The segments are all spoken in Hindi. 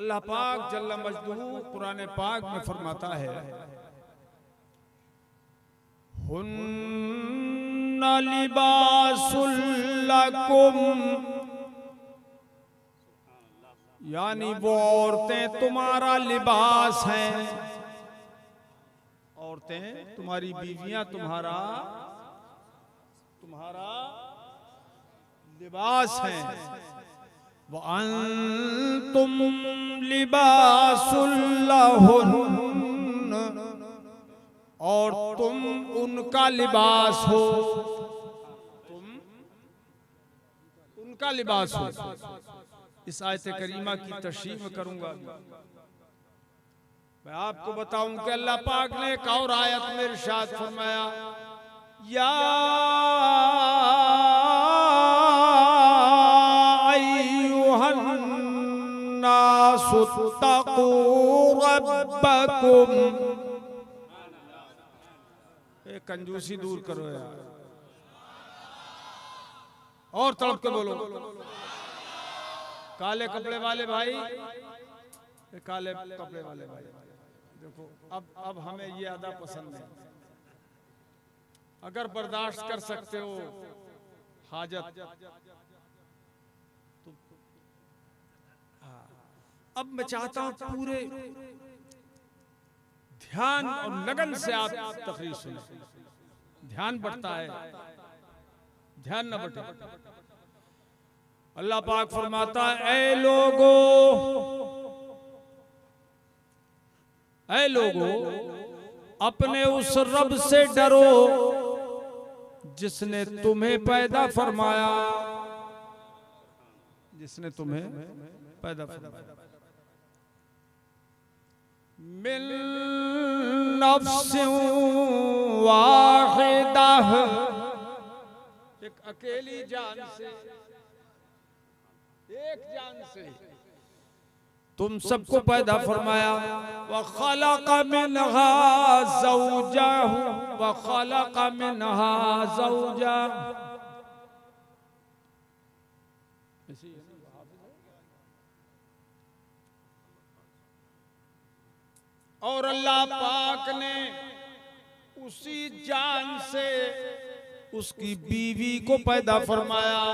अल्लाह पाक जल्ल मजदूहू कुरान पाक में फरमाता है, हुन्ना लिबासुल लकुम, यानी वो औरतें तुम्हारा लिबास हैं। औरतें तुम्हारी बीवियां तुम्हारा लिबास हैं। व अंतुम लिबासुल लहुन, और तुम उनका लिबास हो, तुम उनका लिबास हो। इस आयत करीमा की तशरीह में करूंगा। मैं आपको बताऊं कि अल्लाह पाक ने एक और आयत में इरशाद फरमाया, या अय्युहन नासु तक़ू रब्बकुम। कंजूसी दूर करो यार, और तड़प के बोलो। काले कपड़े वाले भाई, काले कपड़े वाले भाई देखो, अब हमें ये अदा पसंद है। अगर बर्दाश्त कर सकते हो हाजत तो अब मैं चाहता हूं पूरे ध्यान और लगन से आप तकरीर सुने। ध्यान बढ़ता है, ध्यान न बटे। अल्लाह पाक फरमाता है, ऐ लोगो अपने उस रब से डरो जिसने तुम्हें पैदा फरमाया, जिसने तुम्हें पैदा फरमाया। मिन नफ्सिन वाहिदा, एक अकेली जान से, एक जान से तुम सबको पैदा फरमाया। व खलक़ मिनहा ज़ौजहू, व खलक़ मिनहा ज़ौजहा। और अल्लाह पाक ने उसी जान से उसकी बीवी को पैदा फरमाया।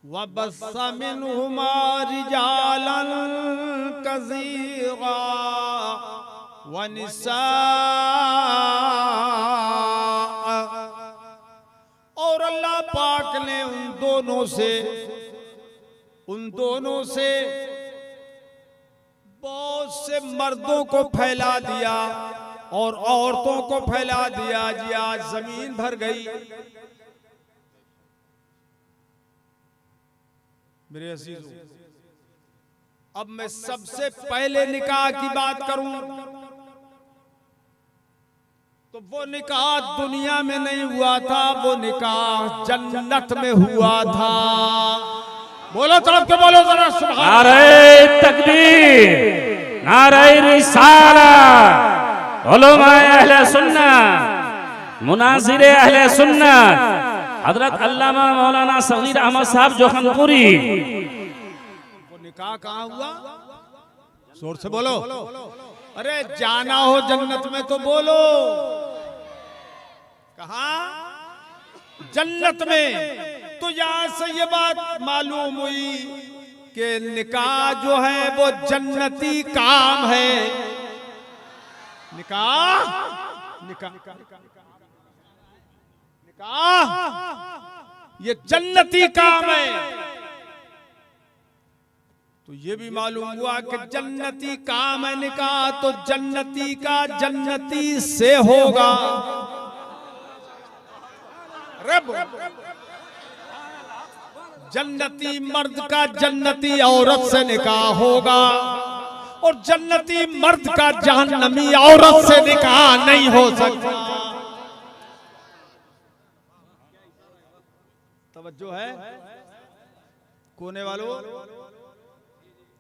वबस्स मिनहुमा रिजालन कसीरा व निसा, और अल्लाह पाक ने उन दोनों से बहुत से मर्दों को फैला दिया और औरतों को फैला दिया। जी आज जमीन भर गई। मेरे अजीजों, अब मैं सबसे पहले निकाह की बात करूं तो वो निकाह दुनिया में नहीं हुआ था, वो निकाह जन्नत में हुआ था। बोलो तरफ के बोलो जरा सुभान। नारे तकबीर, नारे रिसालत, उलमाए अहले सुन्नत, मुनाजिरे अहले सुन्नत हजरत अल्लामा मौलाना सगीर अहमद साहब जोखनपुरी। वो निकाह कहाँ हुआ? जोर से बोलो। अरे जाना हो जन्नत में तो बोलो। कहाँ? जन्नत में। तो यहाँ से ये बात मालूम हुई कि निकाह जो है वो जन्नती काम है। निकाह ये जन्नती काम है। तो ये भी मालूम हुआ कि जन्नती काम है निकाह, तो जन्नती का जन्नती से होगा। जन्नती मर्द का जन्नती औरत से निकाह होगा और जन्नती मर्द का जहन्नमी औरत से निकाह नहीं हो सकता। तवज्जो है कोने वालों,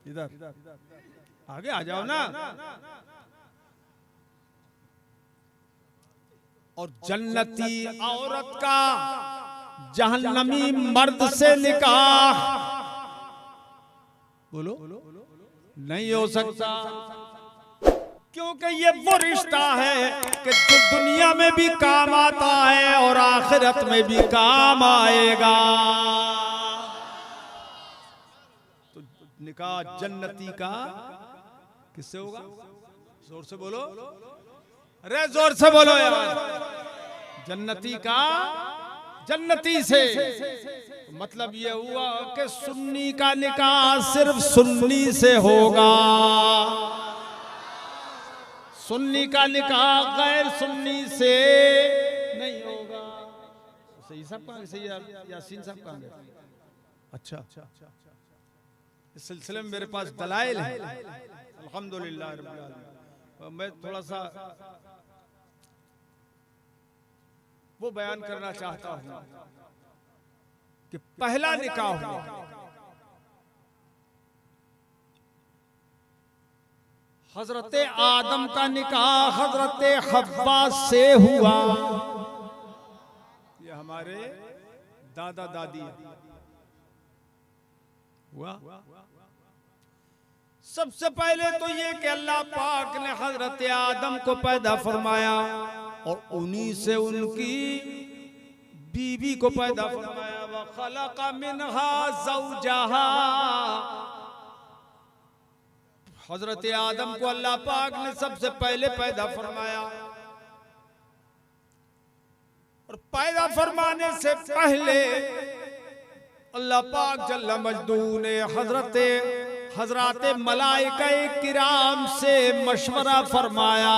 इधर आगे आ जाओ ना। और जन्नती औरत का जहन्नमी मर्द से निकाह बोलो नहीं हो सकता, क्योंकि ये वो रिश्ता है कि जो दुनिया में भी काम आता है और आखिरत में भी काम आएगा। तो निकाह जन्नती का किससे होगा? जोर से बोलो, अरे जोर से बोलो यार। जन्नती का जन्नती से, मतलब ये हुआ कि सुन्नी का निकाह सिर्फ सुन्नी से होगा, सुन्नी का निकाह गैर सुन्नी से नहीं होगा। सही साहब कहाँ सही यासीन साहब कहाँ गए? अच्छा, इस सिलसिले में मेरे पास दलाइल है अल्हम्दुलिल्लाह रब्बिल आलमीन। मैं थोड़ा सा वो बयान करना चाहता हूं कि पहला निकाह हुआ हजरत आदम का निकाह हजरत हव्वा से हुआ। ये हमारे दादा दादी हुआ। सबसे पहले तो ये कि अल्लाह पाक ने हजरत आदम को पैदा फरमाया और उन्हीं से उनकी बीवी को पैदा फरमाया। व खलक़ मिनहा ज़ौजहा, हजरत आदम को अल्लाह पाक ने सबसे पहले पैदा फरमाया और पैदा फरमाने से पहले अल्लाह पाक जल्ल मजदू ने हजरत मलाइका किराम से मशवरा फरमाया।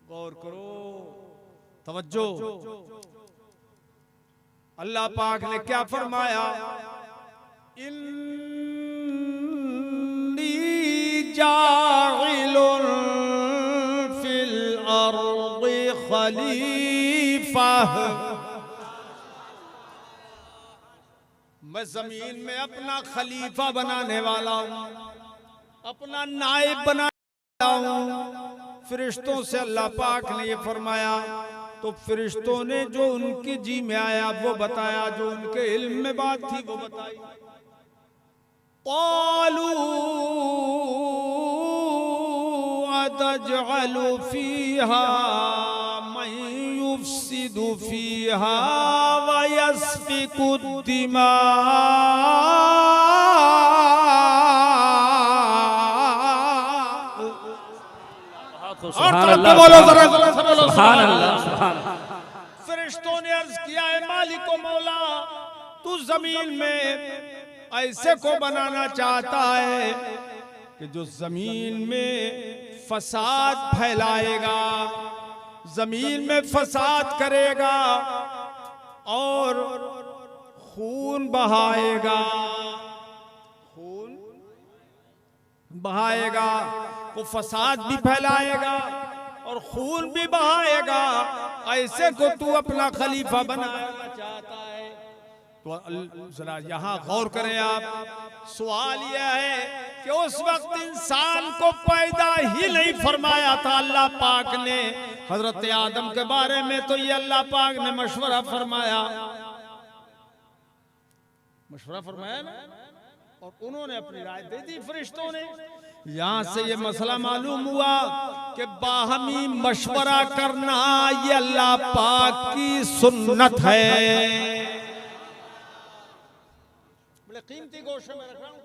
गौर करो, तवज्जो। अल्लाह पाक ने क्या फरमाया? जाइलुन फिल अर्दि खलीफा, मैं जमीन में अपना खलीफा बनाने वाला हूं, अपना नायब बनाने वाला हूं। फरिश्तों से अल्लाह पाक ने ये फरमाया, तो फरिश्तों ने जो उनकी जी में आया वो बताया, जो उनके इल्म में बात थी वो बताई। क़ालू अतजअलु फ़ीहा मन युफ़्सिदु फ़ीहा व यस्फ़िकु दिमा, फरिश्तों ने अर्ज किया है मालिक मौला, तू जमीन में ऐसे को बनाना चाहता है कि जो जमीन में फसाद फैलाएगा, जमीन में फसाद करेगा और खून बहाएगा, खून बहाएगा, वो फसाद भी फैलाएगा और खून भी बहाएगा। ऐसे को तू अपना खलीफा बनाना चाहता है। तो जरा यहाँ गौर करें आप, सवाल यह है कि उस वक्त इंसान को पैदा ही नहीं फरमाया था अल्लाह पाक ने हजरत आदम के बारे में, तो ये अल्लाह पाक ने मशवरा फरमाया, मशवरा फरमाया ना, और उन्होंने अपनी राय दे दी फरिश्तों ने। यहां से ये मसला मालूम हुआ कि बाहमी मशवरा करना ये अल्लाह पाक की सुन्नत है। बड़े कीमती गोशे में रख रहा हूं,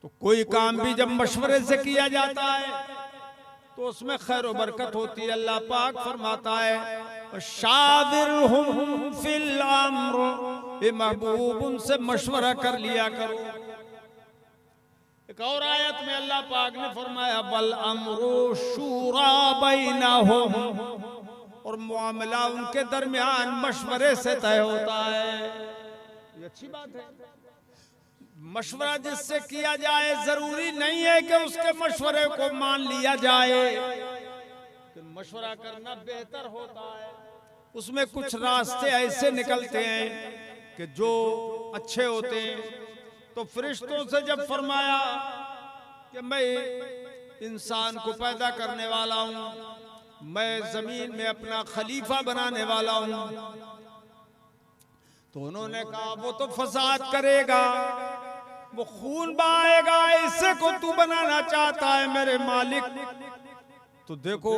तो कोई काम भी जब मशवरे से किया जाता है तो उसमें खैर और बरकत होती है। अल्लाह पाक फरमाता है शाविरहुम फिल अम्र, ए महबूब उनसे मशवरा कर लिया करो। एक और आयत में अल्लाह पाक ने फरमाया बल अम्रु शूरा बैनहुम, और मामला उनके दरमियान मशवरे से तय होता है। ये अच्छी बात है। मशवरा जिससे किया जाए जरूरी नहीं है कि उसके मशवरे को मान लिया जाए, कि मशवरा करना बेहतर होता है। उसमें कुछ रास्ते ऐसे निकलते हैं कि जो अच्छे होते हैं, तो फरिश्तों से जब फरमाया कि मैं इंसान को पैदा करने वाला हूं, मैं जमीन में अपना खलीफा बनाने वाला हूं, तो उन्होंने कहा वो तो फसाद करेगा, वो खून बहाएगा, इससे को तू बनाना चाहता है मेरे मालिक। तो देखो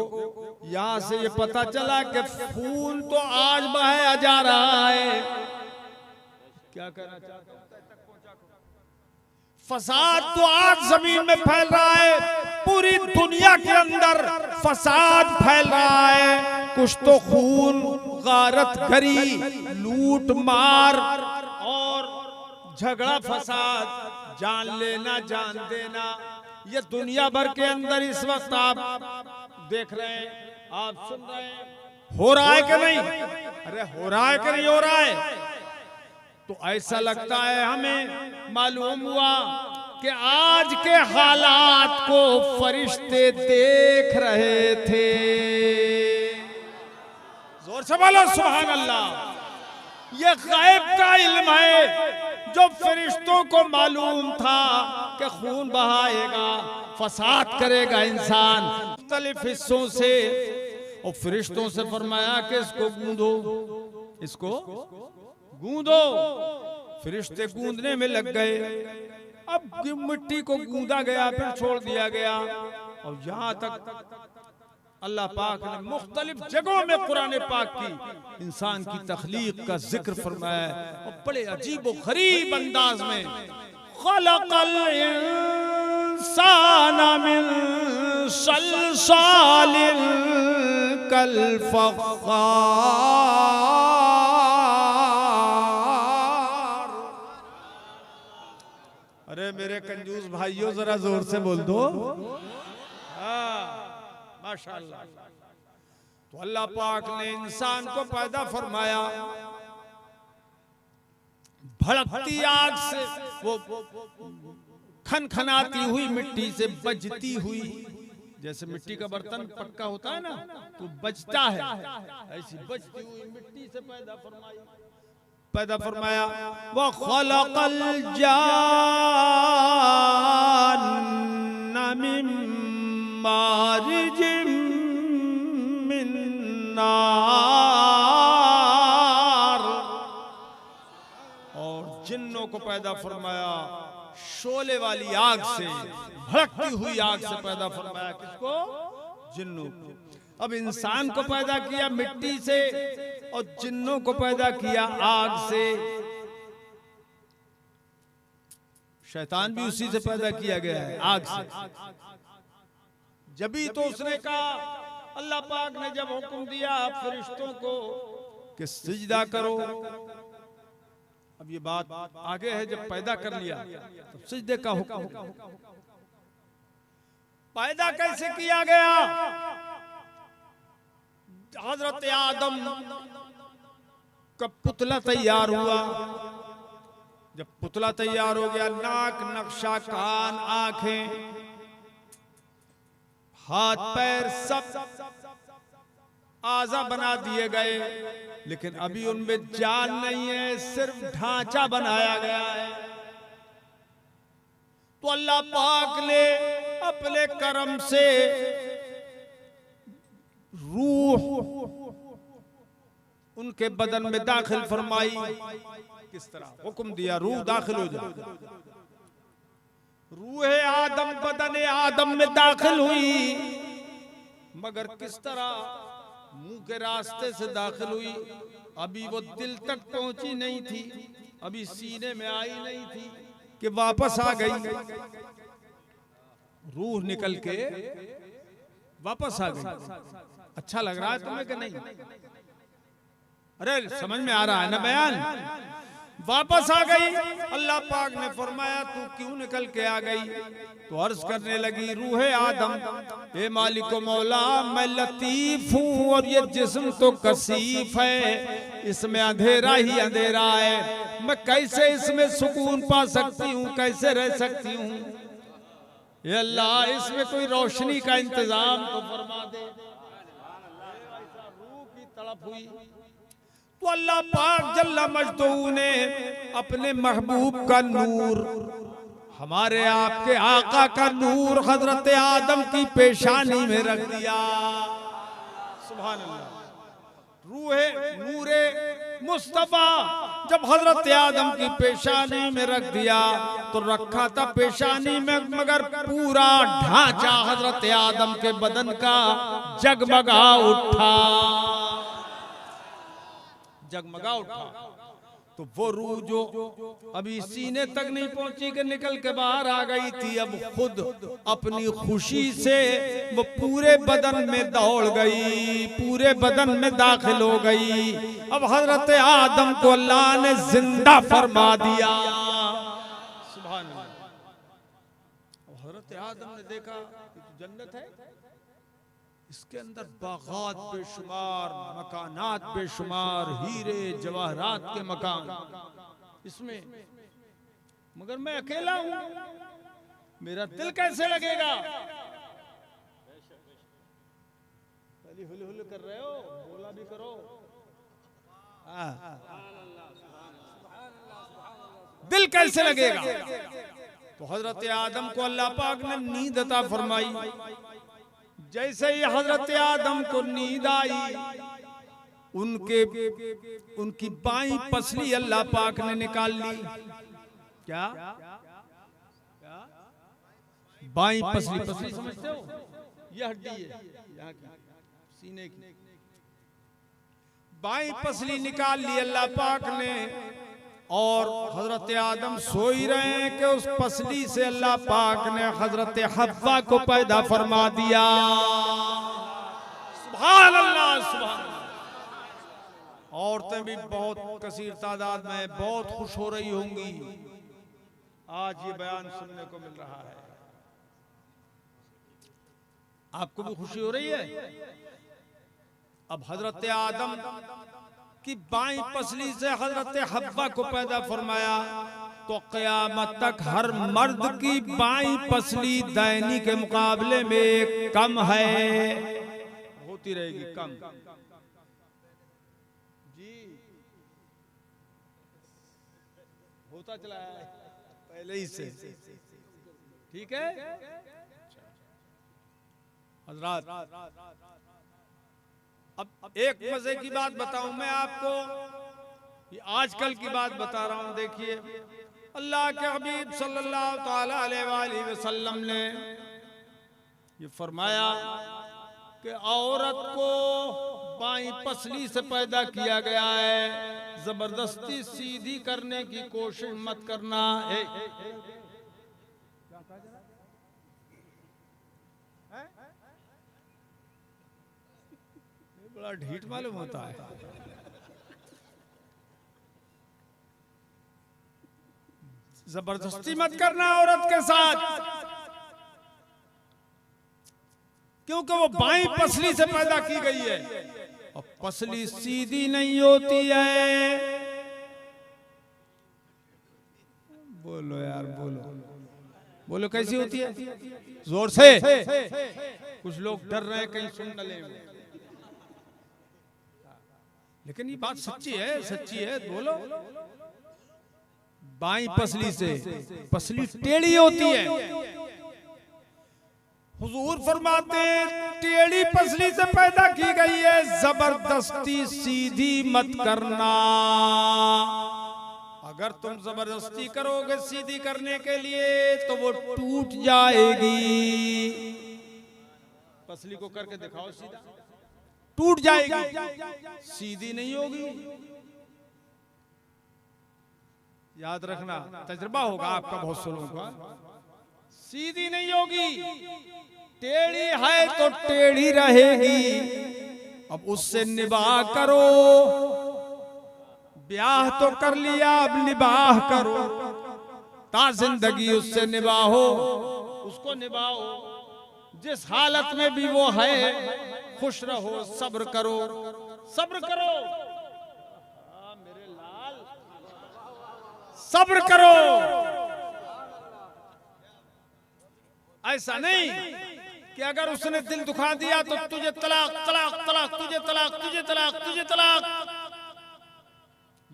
यहां से ये पता चला कि खून तो आज बहाया जा रहा है। क्या करना चाहता हूं? फसाद तो आज जमीन में फैल रहा है, पूरी दुनिया के अंदर फसाद फैल रहा है। कुछ तो खून, गारत गरी, लूट मार और झगड़ा फसाद, जान लेना जान देना, ये दुनिया भर के अंदर इस वक्त आप देख रहे हैं, आप सुन रहे हैं। हो रहा है कि नहीं? अरे हो रहा है कि नहीं हो रहा है? तो ऐसा लगता है हमें मालूम हुआ कि आज के हालात को फरिश्ते देख रहे थे। जोर से बोलो सुभान अल्लाह। ये गैब का इल्म है जो फरिश्तों को मालूम था कि खून बहाएगा, फसाद करेगा इंसान मुख्तलिफ हिस्सों से। और फरिश्तों से फरमाया कि इसको गूंदो, इसको गूंदो। फरिश्ते गूंदने में लग गए। अब मिट्टी को गूंदा गया, फिर छोड़ दिया गया, और यहां तक अल्लाह पाक ने मुख्तलिफ जगहों में कुरान पाक की इंसान की तख्लीक का जिक्र फरमाया और बड़े अजीब और गरीब अंदाज में। खलक़ल इंसान मिन सलसालिन कल फख्खार। अरे मेरे कंजूस भाइयों जरा जोर से बोल दो। माशाअल्लाह। तो अल्लाह पाक ने इंसान को पैदा फरमाया भड़कती आग से, वो खनखनाती हुई मिट्टी से बजती हुई, जैसे मिट्टी का बर्तन पक्का होता है ना तो बजता है, ऐसी बजती हुई मिट्टी से पैदा फरमाया। वो खलक़ल जान्न मिन मारिजिम मिन नार। और जिन्नों को पैदा फरमाया शोले वाली आग से, भड़कती हुई आग से पैदा फरमाया। किसको? जिन्नों को। अब इंसान को पैदा किया मिट्टी से और जिन्नों को पैदा किया आग से। शैतान भी उसी से पैदा किया गया है, आग से। जभी तो उसने कहा, अल्लाह पाक ने जब हुक्म दिया फरिश्तों को कि सिजदा करो, अब ये बात आगे है, जब पैदा कर लिया तो सिजदे का हुक्म। पैदा कैसे किया गया? हजरत आदम का पुतला तैयार हुआ। जब पुतला तैयार हो गया, नाक, नक्शा, कान, आंखें, हाथ पैर सब आज़ा बना दिए गए, लेकिन अभी उनमें जान नहीं है, सिर्फ ढांचा बनाया गया है। तो अल्लाह पाक ने अपने करम से रूह उनके बदन में दाखिल फरमाई। किस तरह? हुक्म दिया रूह दाखिल हो जाए। रूह आदम बदन आदम में दाखिल हुई, मगर किस तरह? मुंह के रास्ते से दाखिल हुई। अभी वो दिल तक पहुंची नहीं थी, अभी सीने में आई नहीं थी कि वापस आ गई। रूह निकल के वापस आ गई। अच्छा लग रहा है तुम्हें कि नहीं? अरे समझ में आ रहा है ना बयान? वापस आ गई। अल्लाह पाक ने फरमाया तू क्यों निकल के आ गई? तो अर्ज करने लगी रूह आदम, ए मालिक मौला, मैं लतीफ हूँ और ये जिस्म तो कसीफ है, इसमें अंधेरा ही अंधेरा है, मैं कैसे इसमें सुकून पा सकती हूँ, कैसे रह सकती हूँ? ये अल्लाह इसमें कोई रोशनी का इंतजाम तो फरमा दे। रूह की तड़प हुई। तो वो अल्लाह पाक जल्ला मजदू ने अपने महबूब का नूर, हमारे आपके आका का नूर हजरत आदम की पेशानी में रख दिया। सुभान अल्लाह। रूहे नूरे मुस्तफा जब हजरत आदम की पेशानी में रख दिया तो रखा था पेशानी में, मगर पूरा ढांचा हजरत आदम के बदन का जगमगा उठा, जगमगा उठा। तो वो रूह जो अभी सीने तक नहीं पहुंची कि निकल के बाहर आ गई थी, अब खुद अपनी खुशी से वो पूरे बदन में दौड़ गई, पूरे बदन में दाखिल हो गई। अब हजरत आदम को अल्लाह ने जिंदा फरमा दिया। सुभान अल्लाह। हजरत आदम ने देखा कि तो जन्नत है, इसके अंदर बागात बेशुमार, मकानात बेशुमार, हीरे जवाहरात के मकान इसमें, मगर मैं अकेला हूं, मेरा दिल कैसे लगेगा? पहले हुल हुल कर रहे हो, बोला भी करो। दिल कैसे लगेगा? तो हजरत आदम को अल्लाह पाक ने नींद अता फरमाई। जैसे ही हजरत आदम को नींद आई, उनकी बाईं पसली अल्लाह पाक ने निकाल ली। क्या? बाईं पसली, पसली समझते हो? यह हड्डी है यहाँ की, सीने की। बाईं पसली निकाल ली अल्लाह पाक ने, और हजरत आदम सो ही रहे हैं कि उस पसली से अल्लाह पाक ने हजरत हव्वा को पैदा फरमा दिया। सुभान अल्लाह, सुभान अल्लाह। औरतें भी बहुत कसीर तादाद में बहुत खुश हो रही होंगी, आज ये बयान सुनने को मिल रहा है। आपको भी खुशी हो रही है? अब हजरत आदम कि बाईं पसली से हजरत हव्वा को पैदा फरमाया, तो क़यामत तक हर मर्द की बाईं पसली दैनी के मुकाबले में कम है, होती रहेगी कम। जी होता चला है पहले ही से, ठीक है हजरात। अब एक मजे की बात बताऊं मैं आपको, ये आजकल की बात बता रहा हूं। देखिए, अल्लाह के हबीब सल्लल्लाहु ताला अलैहि वसल्लम ने ये फरमाया कि औरत को बाईं पसली से पैदा किया गया है, जबरदस्ती सीधी करने की कोशिश मत करना। बड़ा ढीठ मालूम होता है। जबरदस्ती मत करना औरत के साथ, क्योंकि वो बाईं पसली से पैदा की गई है, और पसली सीधी नहीं होती है। बोलो यार, बोलो बोलो, कैसी होती है? जोर से। कुछ लोग डर रहे हैं कहीं सुन न लें, लेकिन ये बात सच्ची है, सच्ची है। बोलो, बाईं पसली से पसली टेढ़ी होती है। हुजूर फरमाते टेढ़ी पसली से पैदा की गई है, जबरदस्ती सीधी मत करना। अगर तुम जबरदस्ती करोगे सीधी करने के लिए तो वो टूट जाएगी। पसली को करके दिखाओ, सीधा टूट जाएगी, सीधी नहीं होगी। याद रखना, तजुर्बा होगा आपका बहुत सालों का। सीधी नहीं होगी, टेढ़ी है तो टेढ़ी रहेगी। अब उससे निबाह करो, ब्याह तो कर लिया, अब निबाह करो, ता जिंदगी उससे निबाहो, उसको निभाओ। जिस हालत में भी वो है, खुश रहो, सब्र करो, सब्र करो। मेरे लाल, सब्र करो। ऐसा नहीं कि अगर उसने दिल दुखा दिया तो तुझे तलाक, तलाक, तलाक, तुझे तलाक, तुझे तलाक, तुझे तलाक।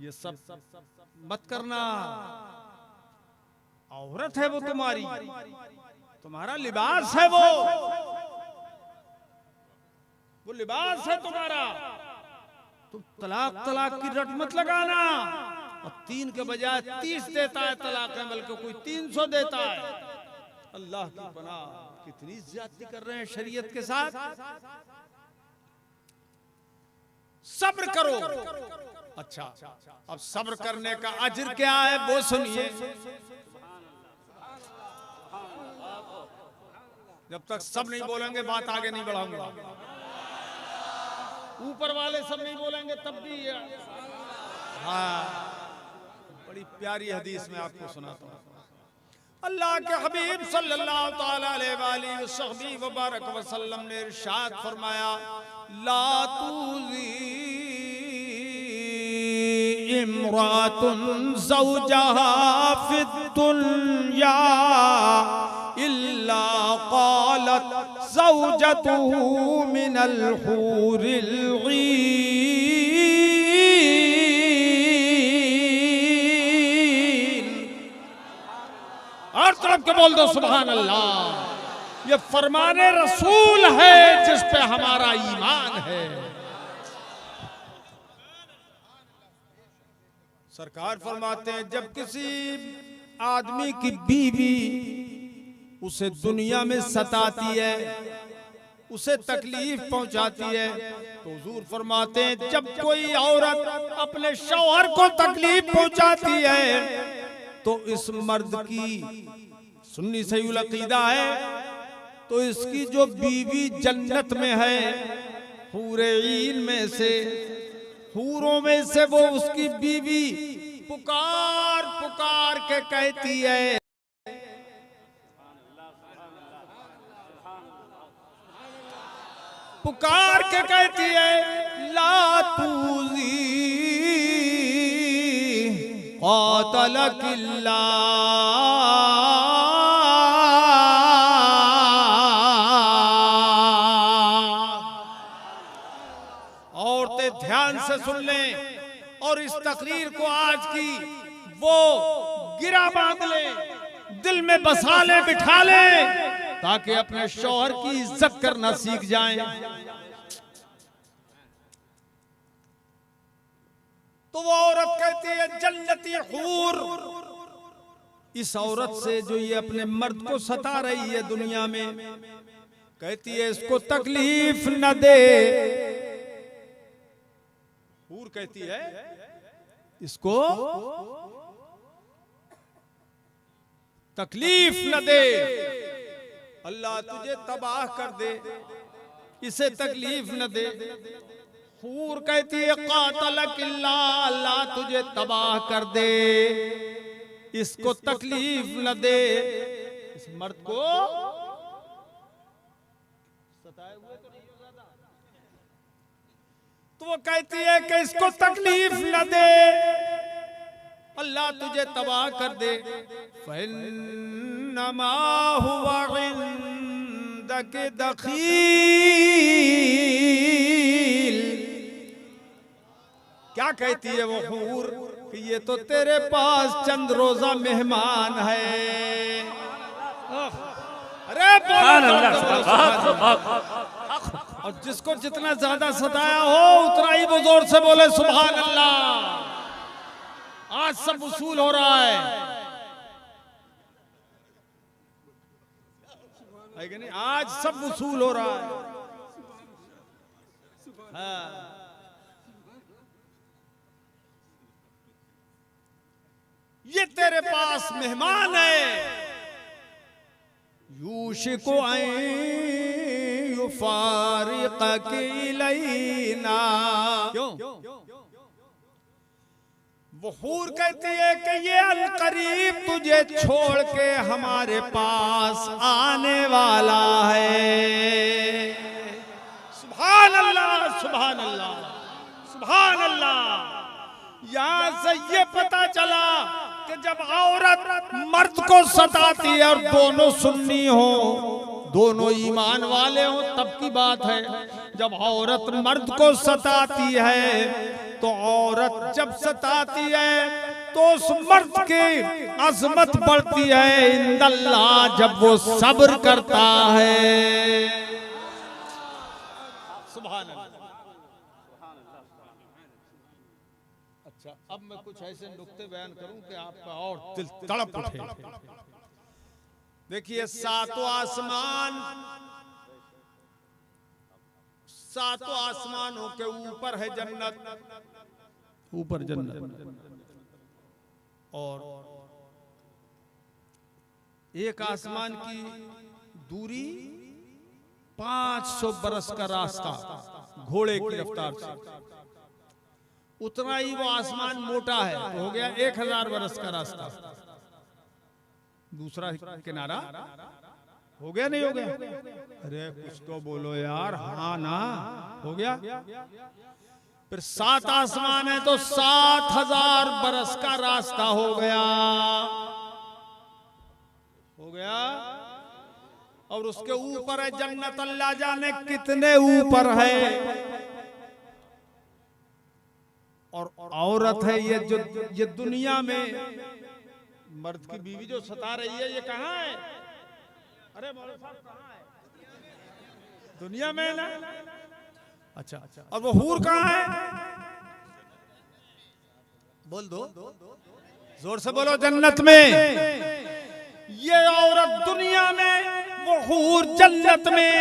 ये सब मत करना। औरत है वो तुम्हारी, तुम्हारा लिबास है वो लिबास है तुम्हारा। तुम तलाक की रट मत लगाना। और 3 के बजाय 30 देता है तलाक है, बल्कि कोई 300 देता है। अल्लाह की पनाह, कितनी ज्यादती कर रहे हैं शरीयत के साथ। सब्र करो। अच्छा, अब सब्र करने का अज्र क्या है वो सुनिए। जब तक सब नहीं बोलेंगे बात आगे नहीं बढ़ाऊंगा। ऊपर वाले सब नहीं बोलेंगे तब भी। हाँ, बड़ी प्यारी हदीस में आपको सुनाता हूँ। अल्लाह के हबीब सल्लल्लाहु तआला अलैहि वसल्लम वसल्लम ने इरशाद फरमाया, ला तुज़ी इम्रातुन ज़ौजहा फ़िद्दुन्या इल्ला क़ालत ज़ौजतुहु मिनल हूरिल ईन। और तरफ के बोल दो सुभान अल्लाह। ये फरमाने रसूल है जिस पे हमारा ईमान है। सरकार फरमाते हैं, जब किसी आदमी की बीवी उसे दुनिया में सताती है, उसे तकलीफ पहुंचाती है, तो हुजूर फरमाते हैं जब कोई औरत अपने शौहर को तकलीफ पहुंचाती है तो इस मर्द की सुन्नी सही अकीदा है, तो इसकी जो बीवी जन्नत में है, हूरे ईन में से, हूरों में से वो उसकी बीवी पुकार पुकार के कहती है, पुकार के कहती है, ला तुज़ी क़ातलकिल्लाह। औरतें ध्यान से सुन लें और इस तकरीर को आज की वो गिरा बांध लें, दिल में बसा लें, बिठा लें, ताकि अपने शौहर की इज्जत करना सीख जाएं। तो वो औरत कहती है, जन्नती हूर, इस औरत से जो ये अपने मर्द को सता रही है दुनिया में, कहती है इसको तकलीफ न दे। हूर कहती है इसको तकलीफ न दे, अल्लाह तुझे तबाह कर दे, इसे तकलीफ न दे। हूर कहती है क़ातलकिल्लाह, अल्लाह तुझे तबाह कर दे, इसको तकलीफ न दे। इस मर्द को सताए हुए तो नहीं हो ज्यादा, तो वो कहती है कि इसको तकलीफ न दे, अल्लाह तुझे तबाह कर दे। फइन्नमा हुवा इंदक दखील। क्या कहती है वो हूर कि ये तो तेरे पास चंद रोजा मेहमान है। अरे और जिसको जितना ज्यादा सताया हो उतना ही वो जोर से बोले सुभान अल्लाह। आज सब वसूल हो रहा है कि नहीं? आज सब वसूल हो रहा है। हाँ। ये तेरे पास मेहमान है। यूशिकु अन युफारिक़क इलैना। क्यों? वो हूर कहती है कि ये अलकरीब तुझे छोड़ के हमारे पास आने वाला है। सुभान अल्लाह, सुभान अल्लाह, सुभान अल्लाह। यहां से ये पता चला कि जब औरत मर्द को सताती है और दोनों सुन्नी हो, दोनों ईमान वाले हो, तब की बात है। जब औरत मर्द को सताती है तो औरत जब सताती है तो उस मर्द की अजमत बढ़ती है इंदल्लाह जब वो सब्र करता है। सुभान अल्लाह। अच्छा, अब मैं कुछ ऐसे नुक्ते बयान करूं कि आपका और दिल तड़प उठे। देखिए, सातों आसमानों के ऊपर है जन्नत, ऊपर जन्नत, और एक आसमान की दूरी 500 बरस का रास्ता घोड़े की रफ्तार से, उतना ही वो आसमान मोटा है, तो हो गया 1000 बरस का रास्ता। दूसरा किनारा हो गया, नहीं हो गया? अरे कुछ तो बोलो यार, हाँ ना, हो गया। फिर 7 आसमान है तो 7000 बरस का रास्ता हो गया, हो गया। और उसके ऊपर है जन्नत, अल्लाह जाने कितने ऊपर है। और औरत है ये दुनिया में मर्द की बीवी जो सता रही है, ये कहाँ है? अरे मौलवी साहब, कहाँ है? दुनिया में ना। अच्छा, और वो हूर कहाँ है? बोल दो, जोर से बोलो। जन्नत में। ये औरत दुनिया में, वो हूर जन्नत में।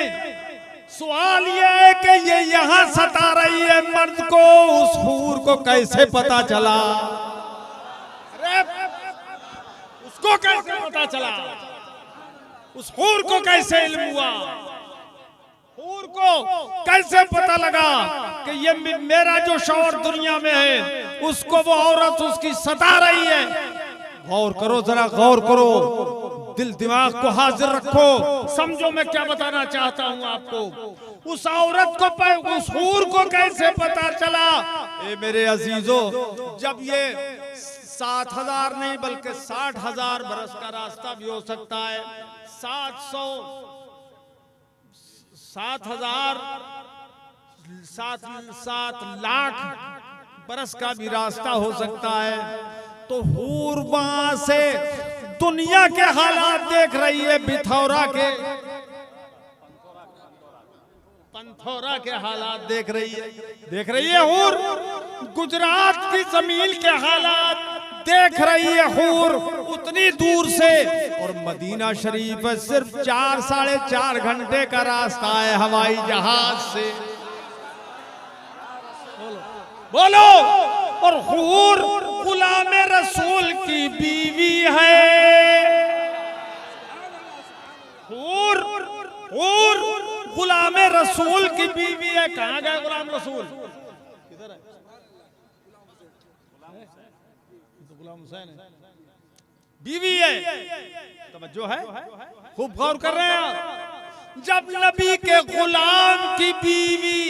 सवाल ये है कि ये यहां सता रही है मर्द को, उस हूर को कैसे पता चला? अरे उसको कैसे पता चला? उस हूर को कैसे इल्म हुआ? हूर को कैसे पता लगा कि ये मेरा जो शौहर दुनिया में है, उसको वो औरत उसकी सता रही है? गौर करो, जरा गौर करो, दिल दिमाग को हाजिर रखो, समझो मैं क्या बताना चाहता हूं आपको। उस औरत को, उस हूर को कैसे पता चला? ए मेरे अजीजों, जब ये 7000 नहीं बल्कि 60,000 बरस का रास्ता भी हो सकता है, 7 लाख बरस का भी रास्ता हो सकता है, तो हूर वहां से दुनिया के हालात देख रही है, पिथौरा के, पंथौरा के हालात देख रही है हूर। गुजरात की जमीन के हालात देख रही है हूर उतनी दूर से। और मदीना शरीफ है सिर्फ 4 साढ़े 4 घंटे का रास्ता है हवाई जहाज से। बोलो। और हूर गुलाम रसूल की बीवी है। हूर गुलाम रसूल की बीवी है। कहाँ गए गुलाम रसूल? किधर है? तो गुलाम हुसैन है, बीवी है। तवज्जो है, खूब गौर कर रहे हैं आप। जब नबी के गुलाम की बीवी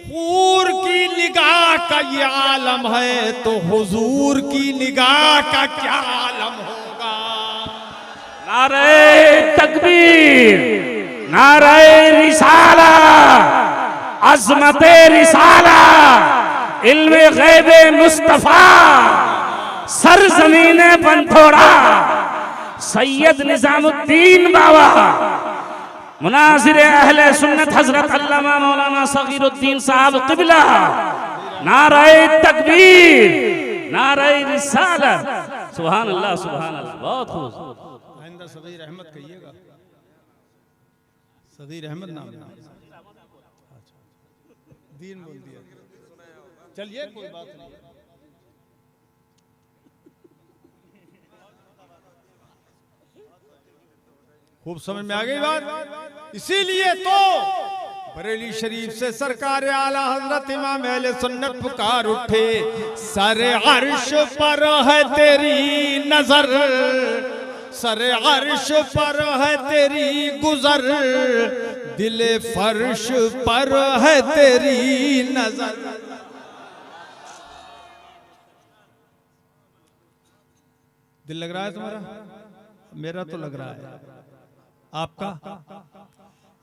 हूर की निगाह का ये आलम है, तो हुजूर की निगाह का क्या आलम होगा? नारे तकबीर, नारे रिसाला, अज़मते रिसाला, इल्मे गैबे मुस्तफा, सरज़मीने पंथोरा, सैयद निजामुद्दीन बाबा, मुनाज़िर अहले सुन्नत हज़रत अल्लामा मौलाना सगीरुद्दीन साहब क़िबला, नारे तकबीर, नारे रिसाला। सुभान अल्लाह, सुभान अल्लाह। बहुत खूब। आइंदा सगीर अहमद कहिएगा, सगीर अहमद नाम है। दीन बोल दिया, चलिए कोई बात नहीं। खूब समझ में आ गई बात। इसीलिए तो बरेली शरीफ से सरकार आला हजरत इमाम अहले सुन्नत पुकार उठे, सरे अर्श पर है तेरी नजर, सरे अर्श पर है तेरी गुजर, दिले फर्श पर है तेरी नजर। दिल लग रहा है तुम्हारा? मेरा तो लग रहा है। आपका?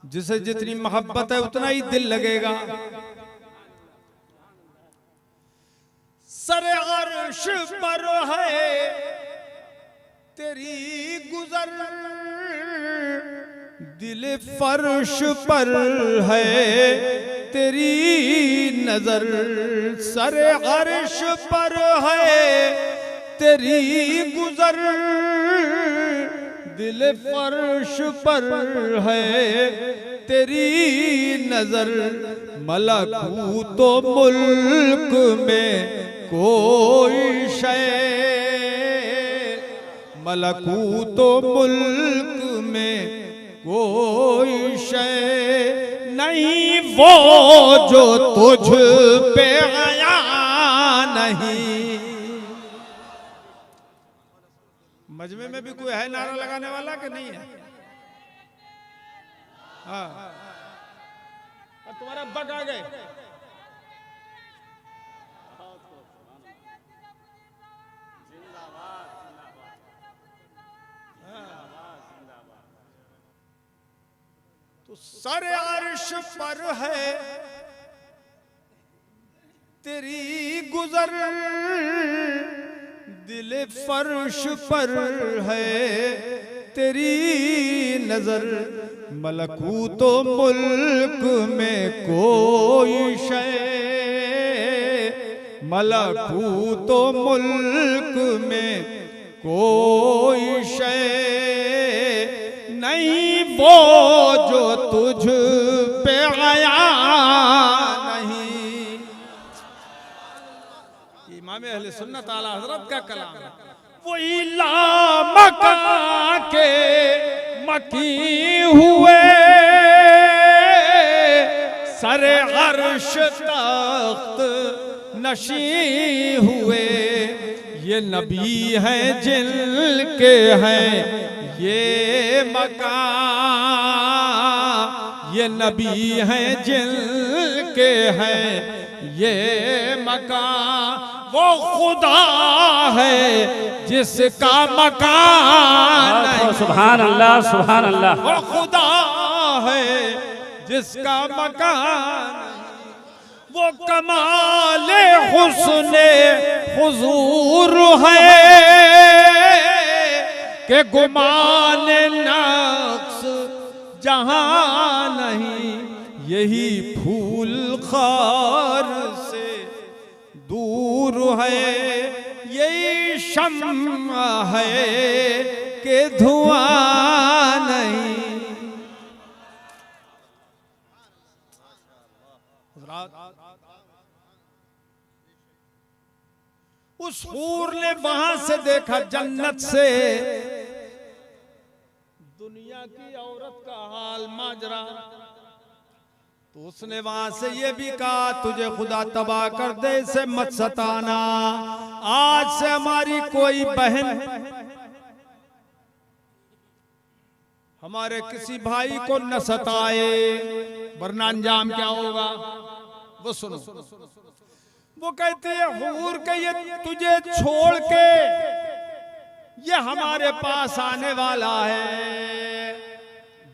जिसे जितनी मोहब्बत है उतना ही दिल लगेगा। फर्श पर है तेरी गुजर, दिल फर्श पर है तेरी नजर, सर अर्श पर है तेरी गुजर, दिल फर्श पर है तेरी नजर, मलकूतो मुल्क में कोई शय, मलकूतो मुल्क में कोई शय नहीं वो जो तुझ पे आया नहीं। मजमे में भी कोई है नारा लगाने वाला कि नहीं है? हाँ, और तुम्हारा अब्बा कहाँ गए? तो सर अर्श पर है तेरी गुजर, दिल फर्श पर है तेरी नजर, मलकूतो मुल्क में कोई शय, मलकूतो मुल्क में कोई शय नहीं वो जो तुझ पे आया नहीं। इमाम अहले सुन्नत आला हजरत का कलाम है। वही लामका के मकी हुए सर अर्श तख्त नशी हुए, ये नबी हैं जिनके हैं ये मकाम, ये नबी हैं जिनके हैं ये मकाम, वो खुदा है जिसका मकान नहीं। सुभान अल्लाह सुभान अल्लाह। वो खुदा है जिसका मकान, वो कमाले हुस्ने हुजूर है के गुमान नक्स जहां नहीं, यही फूल खार से दूर है, यही शम्मा है के धुआं नहीं। उस हूर ने वहां से देखा जन्नत से दुनिया की औरत का हाल माजरा, तो उसने वहां से ये भी कहा तुझे खुदा तबाह कर दे इसे मत सताना, आज से हमारी कोई बहन हमारे किसी भाई को न सताए, वरना अंजाम क्या होगा वो सुनो। वो कहते हैं हूर के ये तुझे छोड़ के ये हमारे पास आने वाला है,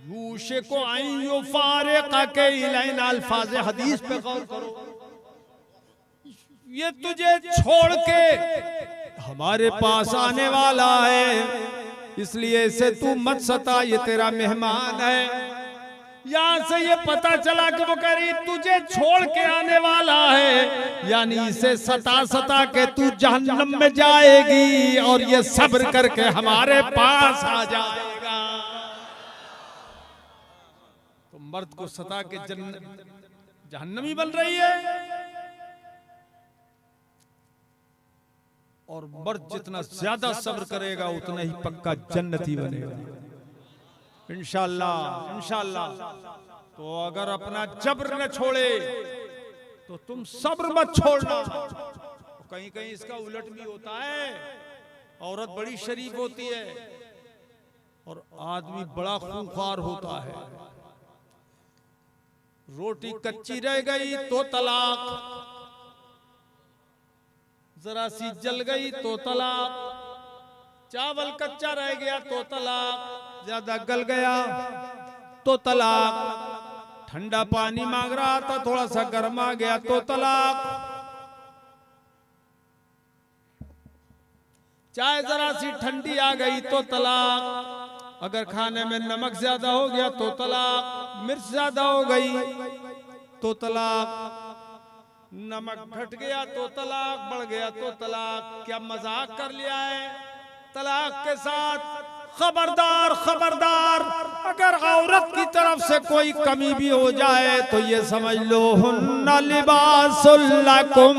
यूशे को आइयो फारिका के इलैना, अल्फाज हदीस पे गौर करो, ये तुझे छोड़ के हमारे पास आने वाला है, इसलिए इसे तू मत सता, ये तेरा मेहमान है। यहां से ये पता चला कि वो कह रही तुझे छोड़ के आने वाला है, यानी इसे सता सता के तू जहन्नम में जाएगी और ये सब्र करके हमारे पास आ जाएगा। तो मर्द को सता के जहन्नमी बन रही है, और मर्द जितना ज्यादा सब्र करेगा उतना ही पक्का जन्नती बनेगा इंशाअल्लाह इंशाअल्लाह। तो अगर अपना जबर न छोड़े तो तुम सब्र मत छोड़ना। कहीं कहीं इसका उलट भी होता है, औरत बड़ी शरीफ होती है और आदमी बड़ा खूंखार होता है, रोटी कच्ची रह गई तो तलाक, जरा सी जल गई तो तलाक, चावल कच्चा रह गया तो तलाक, ज्यादा गल गया तो तलाक, ठंडा पानी मांग रहा था थोड़ा सा गर्म आ गया तो तलाक। चाहे जरा सी ठंडी आ गई तो तलाक, अगर खाने में नमक ज्यादा हो गया तो तलाक, मिर्च ज्यादा हो गई तो तलाक, नमक घट गया तो तलाक, बढ़ गया तो तलाक। क्या मजाक कर लिया है तलाक के साथ? खबरदार खबरदार, अगर औरत की तरफ से कोई कमी भी हो जाए तो ये समझ लो हुन्ना लिबासुल लकुम,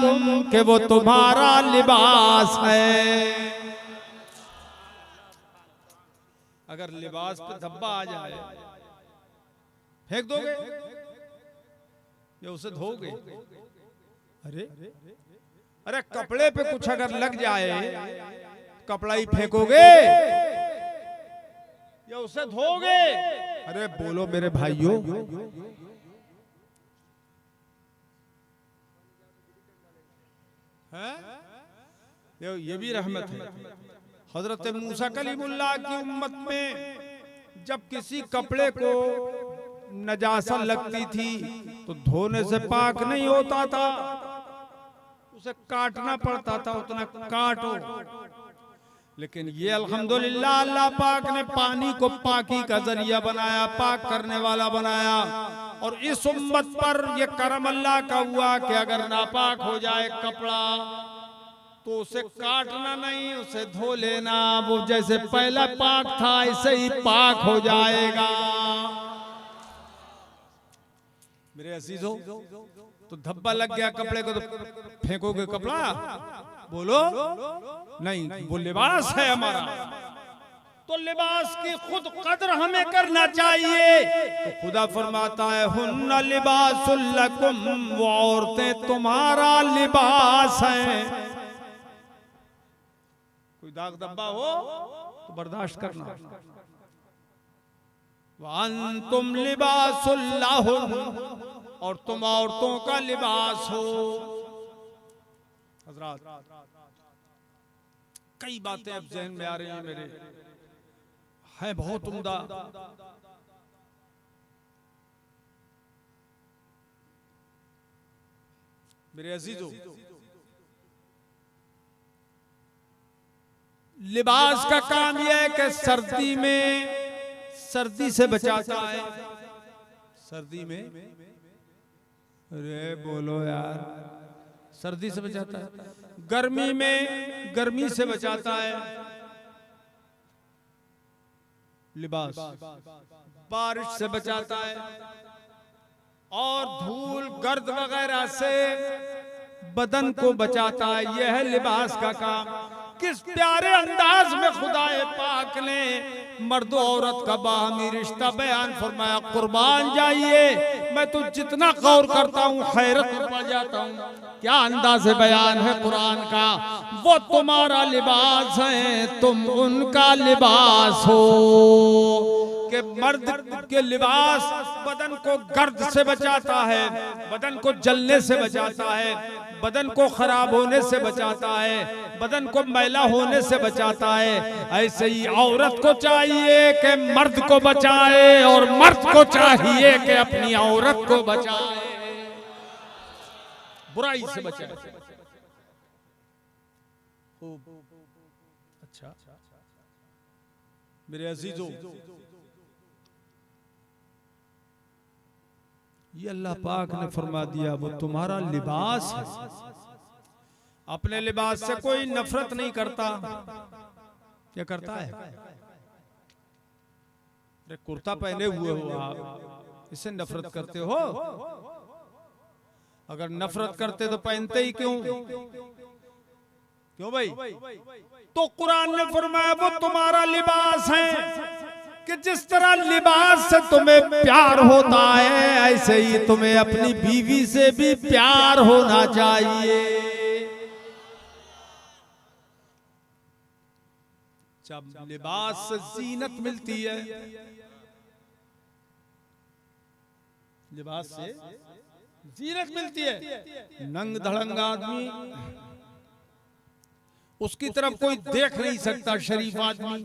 कि वो तुम्हारा लिबास है। अगर लिबास पे धब्बा आ जाए फेंक दोगे या उसे धोगे? अरे अरे कपड़े पे कुछ अगर लग जाए कपड़ा ही फेंकोगे या उसे धोगे? अरे बोलो मेरे भाइयों। है ये भी रहमत है। हजरत मूसा कलीमुल्लाह की उम्मत में जब किसी कपड़े को नजासा लगती थी तो धोने से पाक नहीं होता था, उसे काटना पड़ता था, उतना काटो। लेकिन ये अल्हम्दुलिल्लाह अल्लाह पाक ने पानी को पाकी का जरिया बनाया, पाक करने वाला बनाया। और इस उम्मत पर ये करम अल्लाह का हुआ कि अगर नापाक हो जाए कपड़ा तो उसे काटना नहीं, उसे धो लेना। वो जैसे पहला पाक था ऐसे ही पाक हो जाएगा। मेरे अजीजों, तो धब्बा लग गया कपड़े को तो फेंकोगे कपड़ा? बोलो नहीं, वो लिबास है हमारा, तो लिबास की खुद कदर हमें करना चाहिए। तो खुदा फरमाता है हुन्ना लिबासुल लकुम, वो औरतें तुम्हारा लिबास हैं। कोई दाग धब्बा हो तो बर्दाश्त करना। वअंतुम लिबासुल लहुन, और तुम औरतों का लिबास हो। हज़रात कई बातें अब ज़हन में आ रही हैं मेरे, है बहुत उम्दा। मेरे अजीजों, लिबास का काम यह है कि सर्दी में सर्दी से बचाता है। सर्दी में, अरे बोलो यार, सर्दी से बचाता है। गर्मी में गर्मी से बचाता है लिबास। बारिश से बचाता है और धूल गर्द वगैरह से बदन को बचाता है। यह है लिबास का काम। किस प्यारे अंदाज में खुदाए पाक ने मर्द औरत का बाहमी रिश्ता बयान फरमाया। कुर्बान जाइए, मैं तो जितना गौर करता हूँ हैरत में पड़ जाता हूँ। क्या अंदाज बयान है कुरान का। वो तुम्हारा लिबास है, तुम उनका लिबास हो। कि मर्द के लिबास बदन को गर्द से बचाता है, बदन को जलने से बचाता है, बदन को खराब होने से बचाता है, बदन को मैला होने से बचाता है। ऐसे ही औरत को चाहिए कि मर्द को बचाए और मर्द को चाहिए कि अपनी औरत को बचाए, बुराई से बचाए। अच्छा मेरे अजीजों, ये अल्लाह पाक ने फरमा दिया वो तुम्हारा लिबास है। अपने लिबास से कोई नफरत नहीं करता। क्या करता है? अरे कुर्ता पहने हुए हो आप, इससे नफरत करते हो? अगर नफरत करते तो पहनते ही क्यों? क्यों भाई? तो कुरान ने फरमाया वो तुम्हारा लिबास है। कि जिस तरह लिबास से तुम्हें प्यार होता है ऐसे ही तुम्हें अपनी बीवी से भी प्यार होना चाहिए। जब लिबास से जीनत मिलती है, लिबास से जीनत मिलती है। नंग धड़ंग आदमी, उसकी तरफ कोई देख नहीं सकता, शरीफ आदमी।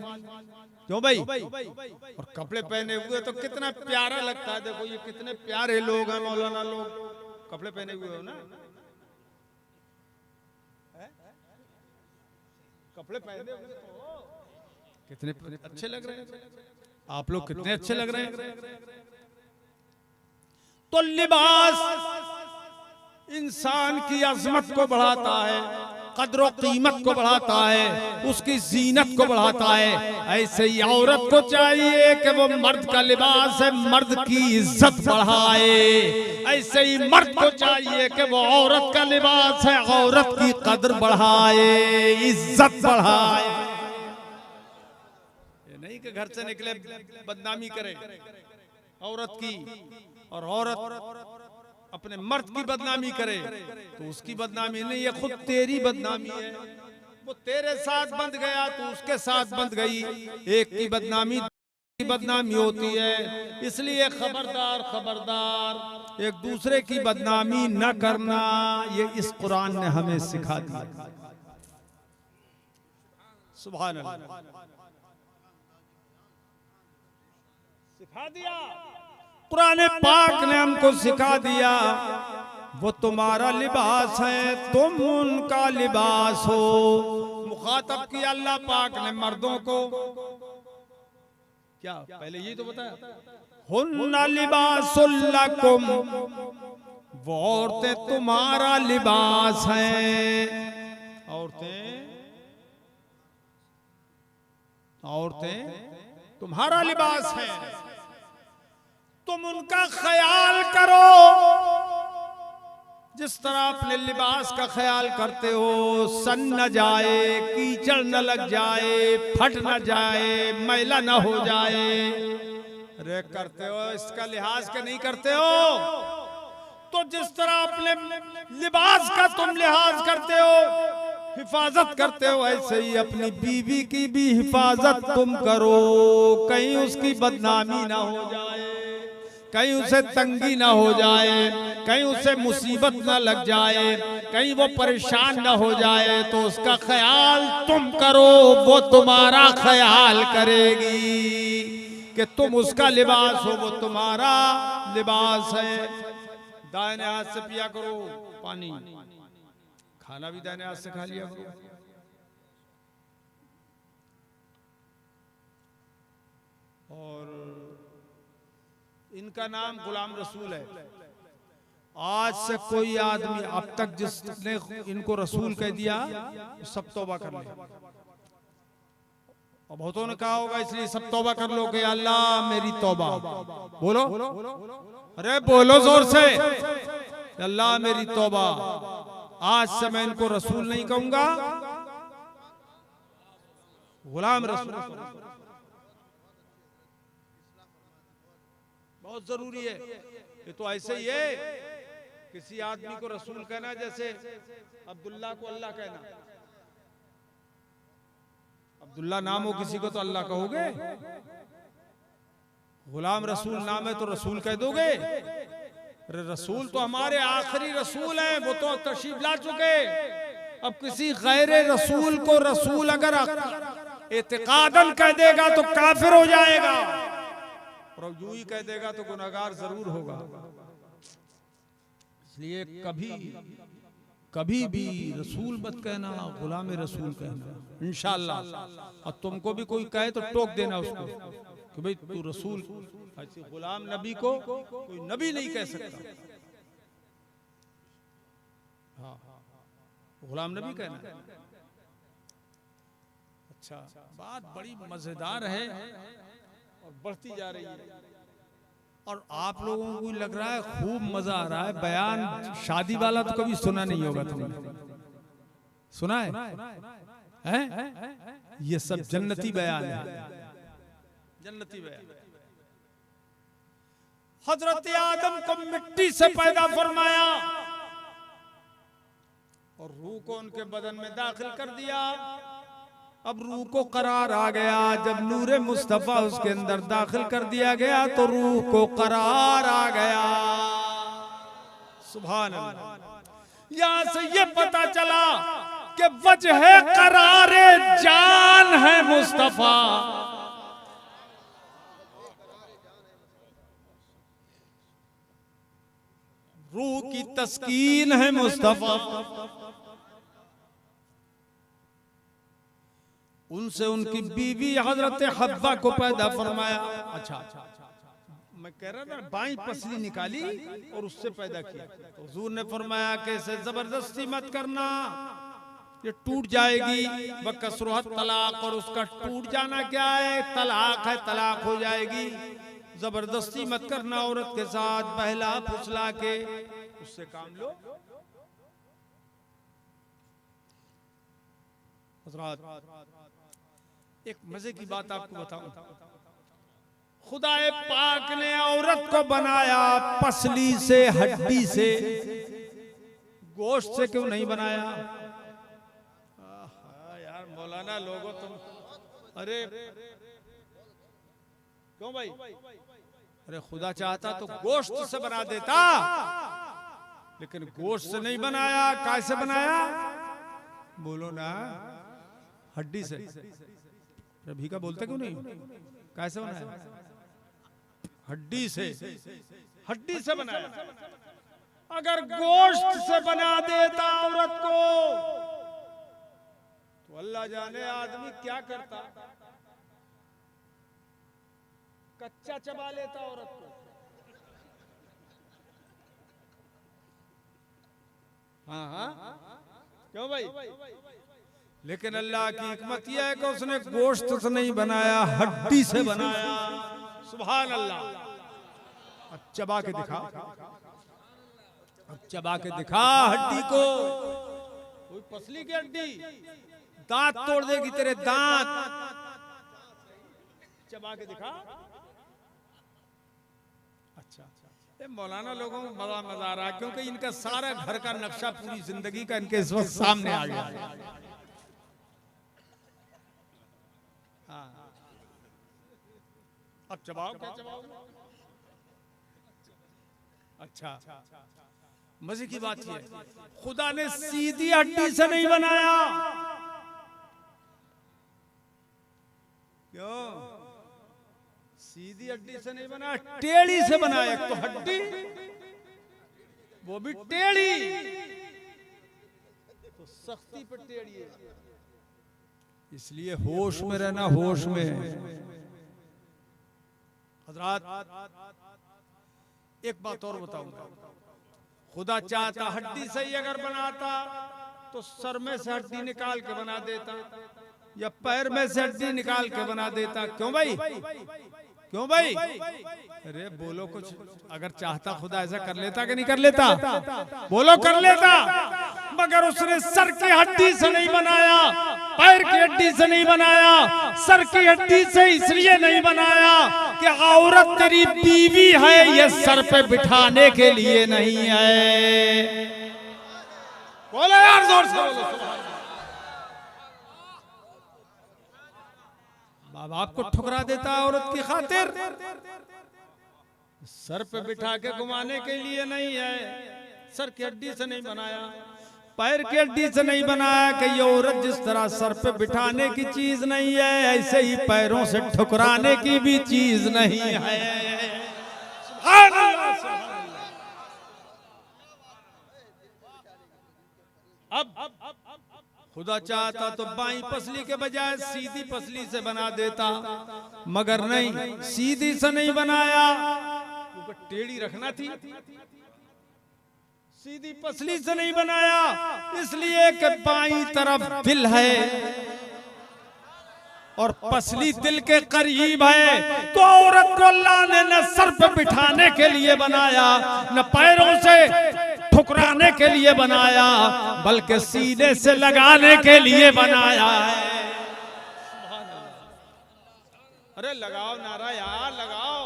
क्यों भाई? और कपड़े पहने हुए तो कितना प्यारा लगता है। देखो ये कितने प्यारे लोग हैं, मौलाना लोग कपड़े पहने हुए हो ना। कपड़े पहने हुए तो कितने अच्छे लग रहे हैं, आप लोग कितने अच्छे लग रहे हैं। तो लिबास इंसान की अजमत को बढ़ाता है, कद्र कीमत को बढ़ाता है, उसकी जीनत को बढ़ाता है। ऐसे ही औरत को चाहिए कि वो मर्द का लिबास है मर्द की इज्जत बढ़ाए, ऐसे ही मर्द को चाहिए कि वो औरत का लिबास है औरत की कद्र बढ़ाए, इज्जत बढ़ाए। ये नहीं कि घर से निकले बदनामी करे औरत की, और औरत अपने मर्द की बदनामी करे तो उसकी बदनामी नहीं, ये खुद तेरी बदनामी है। वो तेरे साथ बंध गया तो उसके साथ बंध गई, एक की बदनामी होती है। इसलिए खबरदार खबरदार, एक दूसरे की बदनामी न करना, ये इस कुरान ने हमें सिखा दिया। सुभान अल्लाह, सिखा दिया कुरान पाक ने हमको सिखा दिया। वो तुम्हारा लिबास है, तुम उनका लिबास हो। मुखातब किया अल्लाह पाक ने मर्दों को, क्या पहले यही तो बताया, हुन्ना लिबासुल लकुम, वो औरतें तुम्हारा लिबास हैं। औरतें तुम्हारा लिबास है, तुम उनका ख्याल करो जिस तरह अपने लिबास का ख्याल करते हो, सन न जाए, कीचड़ न लग जाए, फट न जाए, मैला न हो जाए। अरे करते हो, इसका लिहाज का नहीं करते हो। तो जिस तरह अपने लिबास का तुम लिहाज करते हो, हिफाजत करते हो, ऐसे ही अपनी बीवी की भी हिफाजत तुम करो, कहीं उसकी बदनामी ना हो जाए, कहीं उसे तंगी ना हो जाए, कहीं उसे मुसीबत ना लग जाए, कहीं वो परेशान ना हो जाए। तो उसका ख्याल तुम करो, वो तुम्हारा ख्याल करेगी कि तुम उसका लिबास हो, वो तुम्हारा लिबास है। दाहिने हाथ से पिया करो पानी, खाना भी दाहिने हाथ से खा लिया करो। और इनका नाम गुलाम रसूल है। आज से कोई आदमी अब तक जिसने इनको रसूल कह दिया सब तौबा कर ले। और बहुतों ने कहा होगा इसलिए सब तौबा कर लो कि अल्लाह मेरी तौबा। बोलो, अरे बोलो जोर से, अल्लाह मेरी तौबा, आज से मैं इनको रसूल नहीं कहूंगा, गुलाम रसूल। बहुत जरूरी है। ये तो ऐसे ही है, किसी आदमी को रसूल कहना जैसे अब्दुल्ला को अल्लाह कहना। अब्दुल्ला नाम हो किसी को तो अल्लाह कहोगे, गुलाम रसूल नाम है तो रसूल कह दोगे। अरे रसूल तो हमारे आखिरी रसूल हैं, वो तो तशरीफ ला चुके। अब किसी गैर रसूल को रसूल अगर एतिकादन कह देगा तो काफिर हो जाएगा, और यूं ही कह देगा तो गुनाहगार जरूर होगा। इसलिए कभी भी रसूल मत कहना, गुलाम रसूल कहना इंशाअल्लाह। और तुमको भी कोई कहे तो टोक देना उसको कि भाई तू रसूल। ऐसे गुलाम नबी को कोई नबी नहीं कह सकता। हाँ, गुलाम नबी कहना। अच्छा, बात बड़ी मजेदार है और बढ़ती जा रही है। और आप लोगों को लग रहा है खूब मजा आ रहा है। बयान शादी वाला तो कभी सुना नहीं होगा तुमने, सुना है? ये सब जन्नती बयान है, जन्नती बयान। हजरत आदम को मिट्टी से पैदा फरमाया और रूह को उनके बदन में दाखिल कर दिया। अब रूह को करार आ गया। जब नूरे मुस्तफा उसके अंदर दाखिल कर दिया गया तो रूह को करार आ गया। सुभान अल्लाह। यहां से ये पता चला कि वजह करारे जान है मुस्तफा। रूह की तस्कीन है मुस्तफा। उनसे उनकी बीवी हजरत हव्वा को पैदा फरमाया। अच्छा, मैं कह रहा था बाईं पसली निकाली और उससे पैदा किया। तो हुजूर ने फरमाया कि इसे जबरदस्ती मत करना, ये टूट जाएगी। वकसरत तलाक, और उसका टूट जाना क्या है? तलाक है, तलाक हो जाएगी। जबरदस्ती मत करना औरत के साथ, बहला फुसला के उससे काम लो। एक मजे की बात आपको बताऊं, खुदाए पाक ने औरत को बनाया पसली से, हड्डी से, गोश्त से क्यों नहीं बनाया? यार मौलाना लोगों तुम, अरे क्यों भाई? अरे खुदा चाहता तो गोश्त से बना देता, लेकिन गोश्त से नहीं बनाया। कैसे बनाया? बोलो ना, हड्डी से। रभी का बोलता क्यों नहीं? कैसे बनाया? हड्डी से, हड्डी से बनाया। अगर गोश्त से बना देता औरत को तो अल्लाह जाने आदमी क्या करता। कच्चा चबा लेता औरत को। हाँ हाँ, क्यों भाई? लेकिन अल्लाह की हिकमत यह है कि उसने गोश्त से नहीं बनाया, हड्डी से बनाया। सुभान अल्लाह। अब चबा के दिखा, अब चबा के दिखा हड्डी को। कोई पसली की हड्डी दांत तोड़ देगी तेरे, दांत। चबा के दिखा। अच्छा, ये मौलाना लोगों को मजा मजा आ रहा है, क्योंकि इनका सारा घर का नक्शा, पूरी जिंदगी का इनके इस वक्त सामने आ गया। अब चबाओ, क्या चबाओ? अच्छा, मजे की बात ये, खुदा ने सीधी हड्डी से नहीं बनाया। क्यों? सीधी हड्डी से नहीं बनाया, टेढ़ी से बनाया। तो हड्डी वो भी टेढ़ी, तो सख्ती पर टेढ़ी है। इसलिए होश में रहना, होश में। हजरात, एक बात और बताऊंगा, खुदा चाहता हड्डी से ही अगर बनाता तो सर में से हड्डी निकाल के बना देता, या पैर में से हड्डी निकाल के बना देता। क्यों भाई? क्यों भाई? अरे बोलो कुछ। अगर चाहता खुदा ऐसा कर लेता कि नहीं कर लेता? बोलो कर लेता। मगर उसने सर की हड्डी से नहीं बनाया, पैर की हड्डी से नहीं बनाया। सर की हड्डी से इसलिए नहीं बनाया कि औरत तेरी बीवी है, ये सर पे बिठाने के लिए नहीं है। बोलो यार जोर से बोलो। बाप आपको ठुकरा देता औरत की खातिर, सर पे बिठा के घुमाने के लिए नहीं है। सर की हड्डी से नहीं बनाया, पैर की हड्डी से नहीं बनाया कि ये औरत जिस तरह सर पे बिठाने की चीज नहीं है, ऐसे ही पैरों से ठुकराने की भी चीज नहीं है। सुभान अल्लाह, सुभान अल्लाह। अब खुदा चाहता तो बाईं पसली के बजाय सीधी पसली से बना देता, मगर नहीं, सीधी से नहीं बनाया, क्योंकि टेढ़ी रखना थी। सीधी पसली से नहीं बनाया, इसलिए कि बाईं तरफ दिल है और पसली दिल के करीब है। तो औरत को अल्लाह ने न सर पे बिठाने के लिए बनाया, न पैरों से ठुकराने के लिए बनाया, बल्कि सीने से लगाने के लिए बनाया है। अरे लगाओ नारा यार, लगाओ।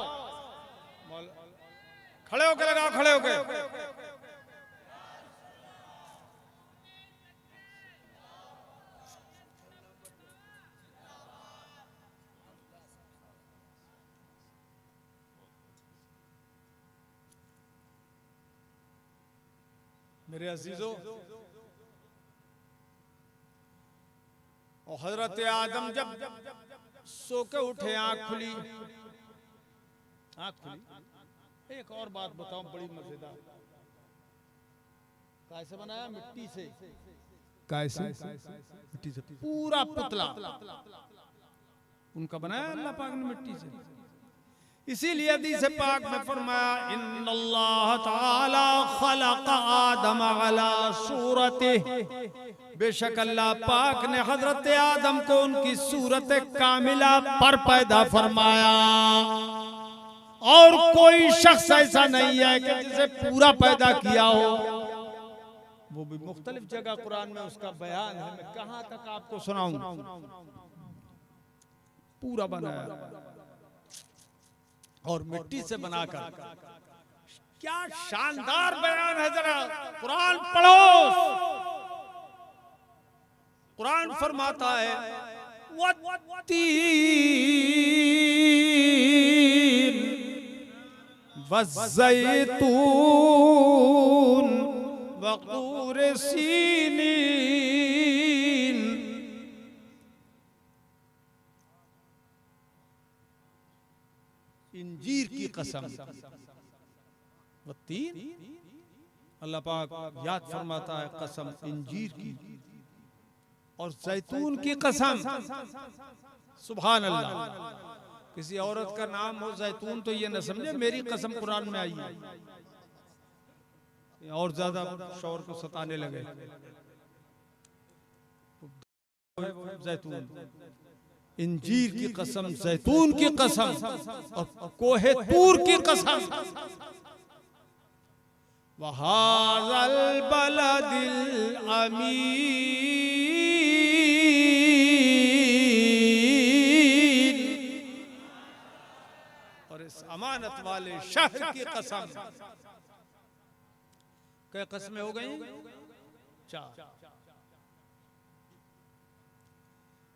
खड़े होकर लगाओ, खड़े होकर। मेरे अजीजों, और हजरत आदम जब सो के उठे, आंख खुली, एक और बात बताऊं बड़ी मजेदार। कैसे बनाया? मिट्टी से। कैसे? मिट्टी से पूरा पुतला उनका बनाया अल्लाह पाक ने मिट्टी से। इसीलिए हदीस पाक में फरमाया इन्नल्लाह ताला खलक़ आदम अला सूरतिही, बेशक अल्लाह पाक ने हजरत आदम को उनकी सूरत कामिला पर पैदा फरमाया। और कोई शख्स ऐसा नहीं है कि जिसे पूरा पैदा किया हो। वो भी मुख्तलिफ जगह कुरान में उसका बयान है, मैं कहां तक आपको सुनाऊं। पूरा बनाया और मिट्टी से बनाकर, क्या शानदार बयान है। जरा कुरान पढ़ो। कुरान फरमाता है वत्तीन वज़्ज़ैतून वतूर सीनीन। इंजीर की कसम। वत्तीन, अल्लाह पाक याद फरमाता है कसम इंजीर की, और जैतून की कसम। सुभान अल्लाह। किसी औरत का नाम हो जैतून तो ये न समझे मेरी कसम कुरान में आई है, और ज्यादा शौहर को सताने लगे। जैतून, इंजीर की कसम, जैतून की कसम, और कोहे तूर की कसम। वहाज़ल बलदिल अमीन, और इस अमानत वाले शहर की कसम। क्या कसमें हो गई? 4।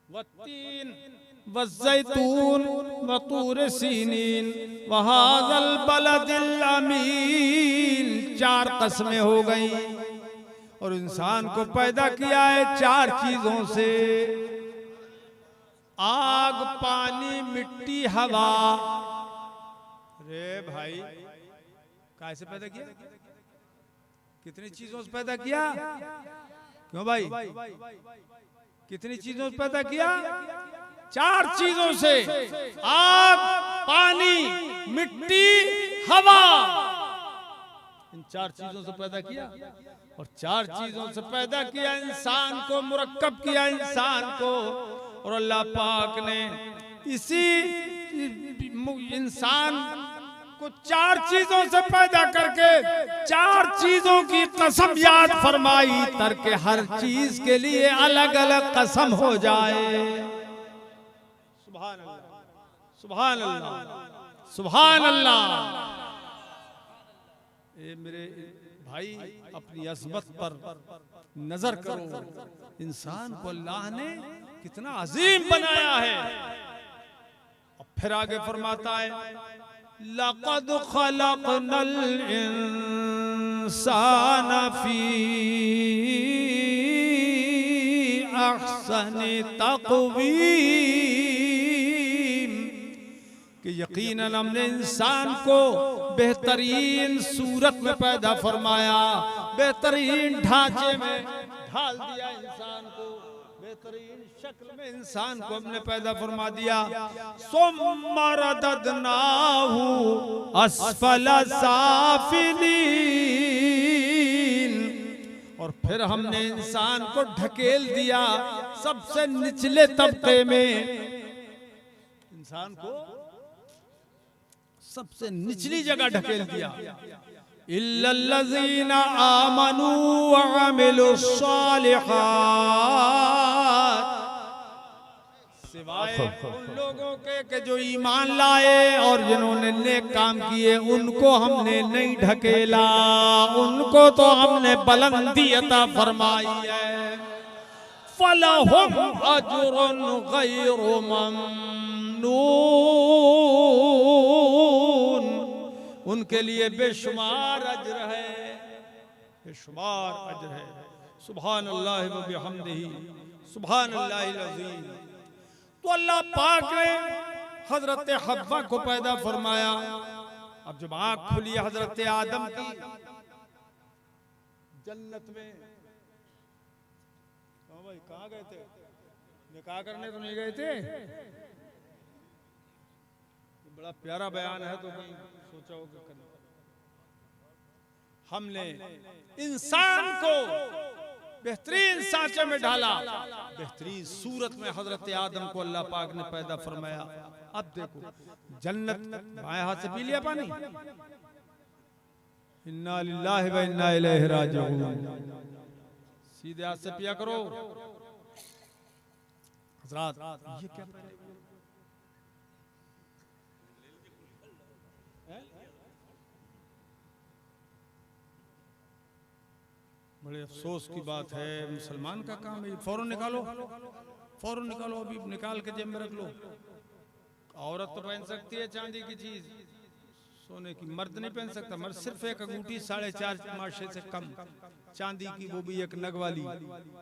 वत्तीन वज़्ज़ैतून वतूर सीनीन वहाज़ल बलदिल अमीन। 4 कसमें हो गई। और इंसान को पैदा किया है 4 चीजों से, आग, पानी, मिट्टी, हवा। रे भाई, कैसे पैदा किया? कितनी चीजों से पैदा किया? क्यों भाई, कितनी चीजों से पैदा किया? 4 चीजों से, आग, पानी, मिट्टी, हवा। इन 4 चीजों से पैदा किया। और 4 चीजों से पैदा किया इंसान को, मुरक्कब किया इंसान को। और अल्लाह पाक ने इसी इंसान को 4 चीजों से पैदा करके 4 चीजों की कसम याद फरमाई, ताकि हर चीज के लिए अलग अलग कसम हो जाए। सुभान अल्लाह, सुभान अल्लाह, सुभान अल्लाह। ए मेरे भाई, अपनी अज़मत पर नजर करो। इंसान को अल्लाह ने कितना अजीम बनाया है। और फिर आगे फरमाता है लक़द ख़लक़नल इंसान फी अहसनि तक़वीम, कि यकीनन हमने इंसान को बेहतरीन सूरत में पैदा फरमाया, बेहतरीन ढांचे में ढाल दिया इंसान को, बेहतरीन शक्ल में इंसान को हमने पैदा फरमा दिया। सुम्मा रददनाहु अस्फल साफिलीन, और फिर हमने इंसान को ढकेल दिया सबसे निचले तबके में। इंसान को सबसे निचली जगह ढकेल दिया। इल्लल्लज़ीना आमनू व अमिलुस्सालिहात, सिवाय उन लोगों के जो ईमान लाए और जिन्होंने नेक काम किए, उनको हमने नहीं ढकेला, उनको तो हमने बुलंदी अता फरमाई है। फलहुम अज्रुन गैरु ममनून, उनके लिए बेशुमार अज्र है, बेशुमार अज्र है। सुभान अल्लाह व बिहम्दिही, सुभान अल्लाहिल अज़ीम। तो अल्लाह पाक ने हजरत हव्वा को पैदा फरमाया। अब जब आंख खुली हजरत आदम की, जन्नत में भाई कहाँ गए थे? निकाह करने तो नहीं गए थे? बड़ा प्यारा बयान है तो कहीं सोचा होगा करने। हमने इंसान को बेहतरीन सांचे में ढाला, बेहतरीन सूरत में हजरत आदम को अल्लाह पाक ने पैदा फरमाया। अब देखो जन्नत बाएं हाथ से पी लिया पानी, इन्ना लिल्लाहि व इन्ना इलैहि राजिऊन, सीधे हाथ से पिया करो। हजरात ये क्या बड़े अफसोस की बात है, मुसलमान का काम है। फौरन निकालो, फौरन निकालो, अभी निकाल के जेब में रख लो। औरत तो पहन सकती है चांदी की चीज, सोने की, मर्द नहीं पहन सकता। मर्द सिर्फ एक अंगूठी 4.5 माशे से कम चांदी की, वो भी एक नग वाली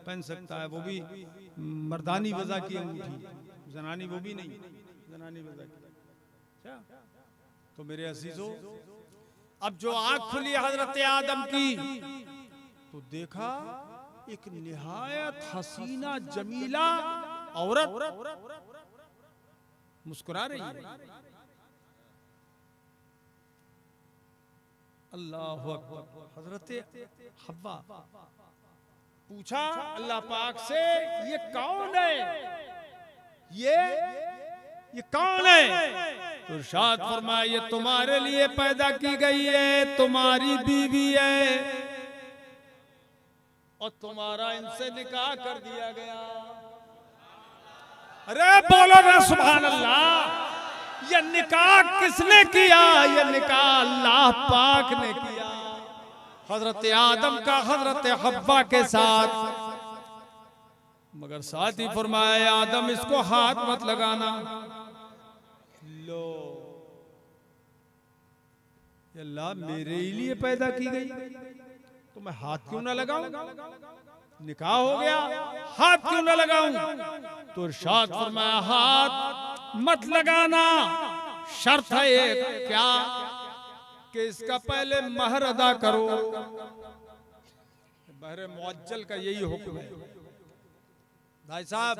पहन सकता है, वो भी मर्दानी वज़ा की अंगूठी, जनानी वो भी नहीं, जनानी वज़ा की। तो मेरे अजीजों, अब जो आँख खुली हजरत आदम की तो देखा एक निहायत हसीना जमीला औरत मुस्कुरा रही है। अल्लाह अकबर। हजरत हव्वा पूछा अल्लाह पाक से, ये कौन है? ये कौन है? तो इरशाद फरमाया, ये तुम्हारे लिए पैदा की गई है, तुम्हारी बीवी है और तुम्हारा इनसे निकाह कर दिया गया। अरे बोलो ना सुभान अल्लाह। ये निकाह किसने किया? ये निकाह अल्लाह पाक ने किया हजरत आदम का हजरत हव्वा के साथ। मगर साथ ही फरमाया, आदम इसको हाथ मत लगाना। लो, अल्लाह मेरे ही लिए पैदा की गई तो मैं हाथ क्यों ना लगाऊं? निकाह हो गया, हाथ क्यों ना लगाऊं? तो इरशाद फरमाया, हाथ मत लगाना, शर्त है एक, क्या? कि इसका पहले महर अदा करो। महर मुअज्जल का यही हुक्म है। भाई साहब,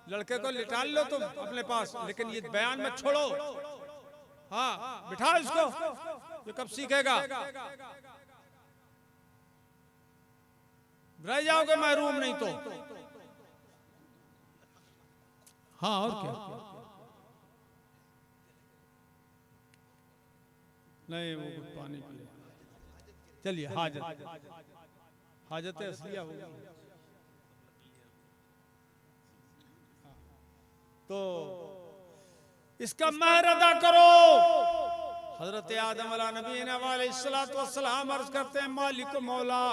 लड़के को लिटा लो तुम अपने पास, लेकिन ये बयान मत छोड़ो। हाँ, बिठा इसको, ये कब सीखेगा? रह जाओगे महरूम नहीं तो। हाँ, और क्या? नहीं, वो कुछ पानी पिए। चलिए, हाजत असलिया होगी तो इसका महर अदा करो। हजरत आदम अलैहिस्सलातु वस्सलाम अर्ज करते हैं, मालिक मौला,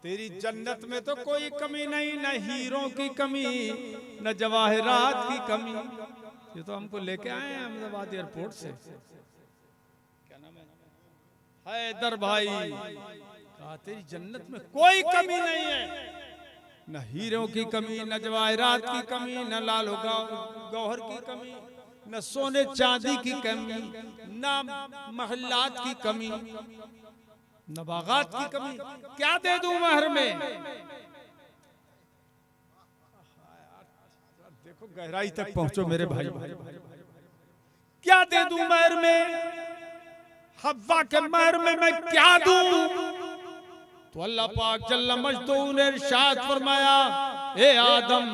तेरी जन्नत में तो कोई कमी नहीं, न हीरों की कमी, न जवाहरात की कमी। ये तो हमको लेके आए हैं अहमदाबाद एयरपोर्ट से। क्या नाम है? हैदर भाई। कहा तेरी जन्नत में कोई कमी नहीं है, न हीरों की कमी, न जवाहरात की कमी, न लालो गौहर की कमी, न सोने चांदी की कमी, न महल्लात की कमी, न बागात की कमी। क्या दे दूं महर में? देखो गहराई तक पहुंचो मेरे भाई। क्या दे दूं महर में? हव्वा के महर में मैं क्या दूं? तो अल्लाह पाक जल्ल मजदूर ने इरशाद फरमाया, ए आदम,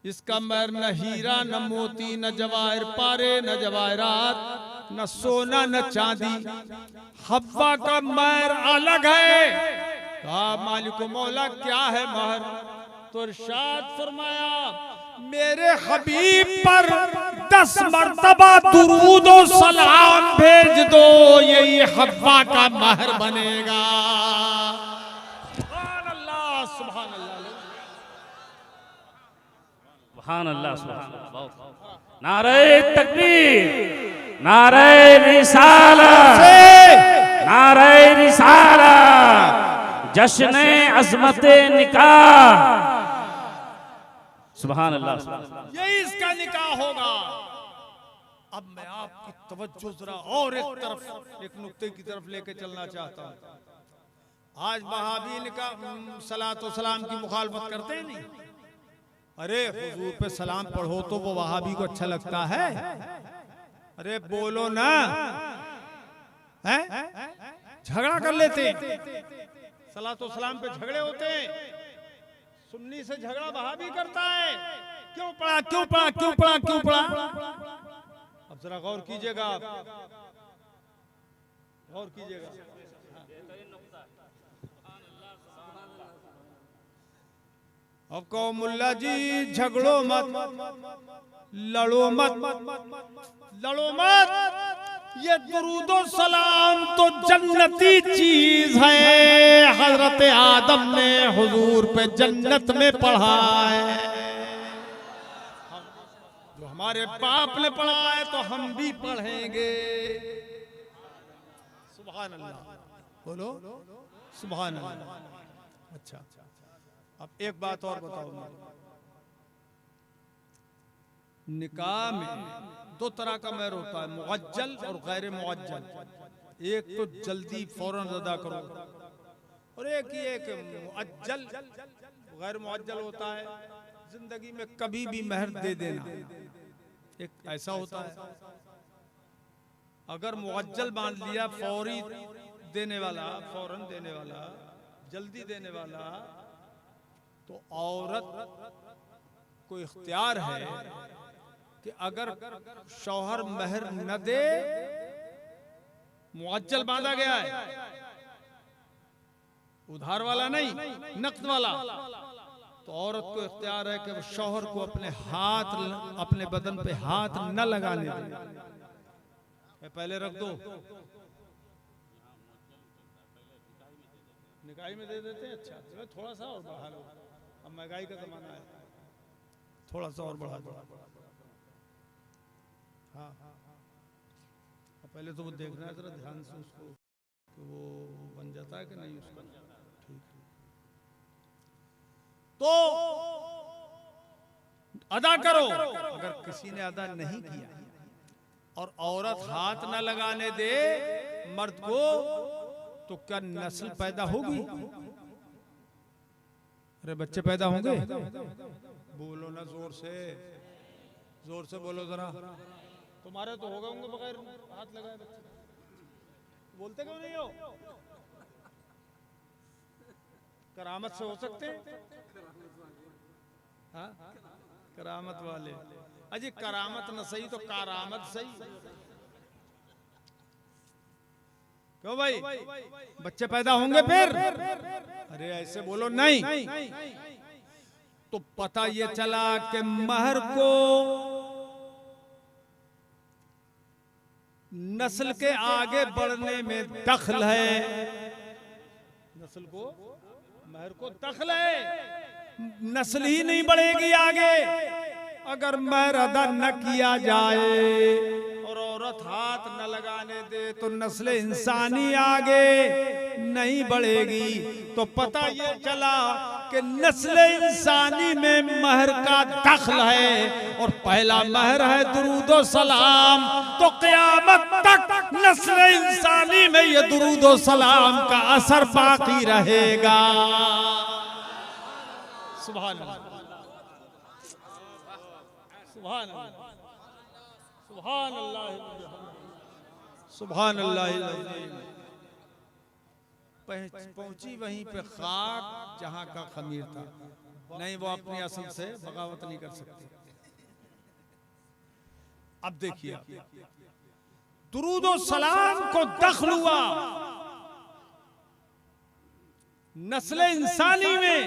इसका महर न हीरा, न मोती, न जवाहर पारे, न जवाहरात, न सोना, न चांदी। हव्वा का महर अलग है। कहा मालिक मौला क्या है महर? तो इरशाद फरमाया, मेरे हबीब पर 10 मर्तबा दुरूद और सलाम भेज दो, यही हव्वा का महर बनेगा। सुभान अल्लाह, सुभान अल्लाह, सुभान अल्लाह, सुभान अल्लाह। नारे तकबीर, नारे रिसालत, नारे रिसालत, जश्न अज़मत निकाह। सुभान अल्लाह। यही इसका निकाह होगा। अब मैं आपकी तवज्जो जरा और एक नुक्ते की तरफ लेके चलना चाहता हूं। आज वहाबी का सलातो सलाम की मुखालफत करते हैं नहीं। अरे हुजूर पे सलाम पढ़ो तो वो वहाबी को अच्छा लगता है? अरे बोलो ना, हैं? झगड़ा कर लेते हैं, सलातो सलाम पे झगड़े होते हैं। सुन्नी से झगड़ा वहाबी करता है। क्यों पढ़ा, क्यों पढ़ा, क्यों पढ़ा, क्यों पढ़ा? अब जरा गौर कीजिएगा, गौर कीजिएगा। अब कहो मुल्ला जी झगड़ो मत, लड़ो मत, लड़ो मत। ये दुरूदो सलाम तो जन्नती चीज है। हजरत आदम ने हुजूर पे जन्नत में पढ़ा है। जो हमारे बाप ने पढ़ा है तो हम भी पढ़ेंगे। सुभान अल्लाह, बोलो सुभान अल्लाह। अच्छा, अब एक बात और बताओ, निकाह में दो तरह का मेहर होता है, मुअज्जल और गैर मुअज्जल। एक तो जल्दी फौरन अदा करो, और एक ये कि मुअज्जल गैर मुअज्जल होता है, जिंदगी में कभी भी मेहर दे देना। एक ऐसा होता है, अगर मुअज्जल बांध लिया, फौरी देने वाला, फौरन देने वाला, जल्दी देने वाला, तो औरत को इख्तियार है कि अगर शौहर मेहर न दे, मुअज्जल बांधा गया है, उधार वाला नहीं, नकद वाला, तो औरत को इख्तियार है कि शौहर को अपने हाथ, अपने बदन पे हाथ न लगाने दे। पहले रख दो, निकाही में दे देते हैं। अच्छा, थोड़ा सा और बढ़ा लो, अब महंगाई का जमाना है, थोड़ा सा और बढ़ा दो। हाँ, पहले तो वो देखना है जरा ध्यान से उसको कि वो बन जाता है कि नहीं उसका। ठीक है, तो अदा करो। अगर किसी ने अदा नहीं किया और औरत हाथ ना लगाने दे मर्द को, तो क्या नस्ल पैदा होगी? अरे बच्चे पैदा होंगे? बोलो ना जोर से, जोर से बोलो जरा। तुम्हारे तो हो गए होंगे बगैर हाथ लगाए बच्चे। बोलते क्यों नहीं हो? करामत से हो सकते हैं? हाँ, करामत वाले। अजी करामत न सही तो करामत सही। क्यों भाई, बच्चे पैदा होंगे फिर? अरे ऐसे बोलो नहीं। तो पता ये चला कि महर को नस्ल के आगे बढ़ने में दखल है। नस्ल को, महर को दखल है। नस्ल ही नहीं बढ़ेगी आगे अगर महर अदा न किया जाए और औरत हाथ न लगाने दे, तो नस्ल इंसानी आगे नहीं बढ़ेगी। तो पता ये चला कि नस्ल इंसानी में महर का दखल है, और पहला महर है दुरूदो सलाम। तो क़यामत तक नस्ल इंसानी में ये दुरूदो सलाम का असर बाकी रहेगा। सुभान अल्लाह, सुभान अल्लाह, सुभान अल्लाह, सुभान अल्लाह। पहुंची वहीं पे खाक जहां का खमीर था। नहीं, वो अपनी असल से बगावत नहीं कर सकती। अब देखिए, दुरूद और सलाम को दखल हुआ नस्ल इंसानी में,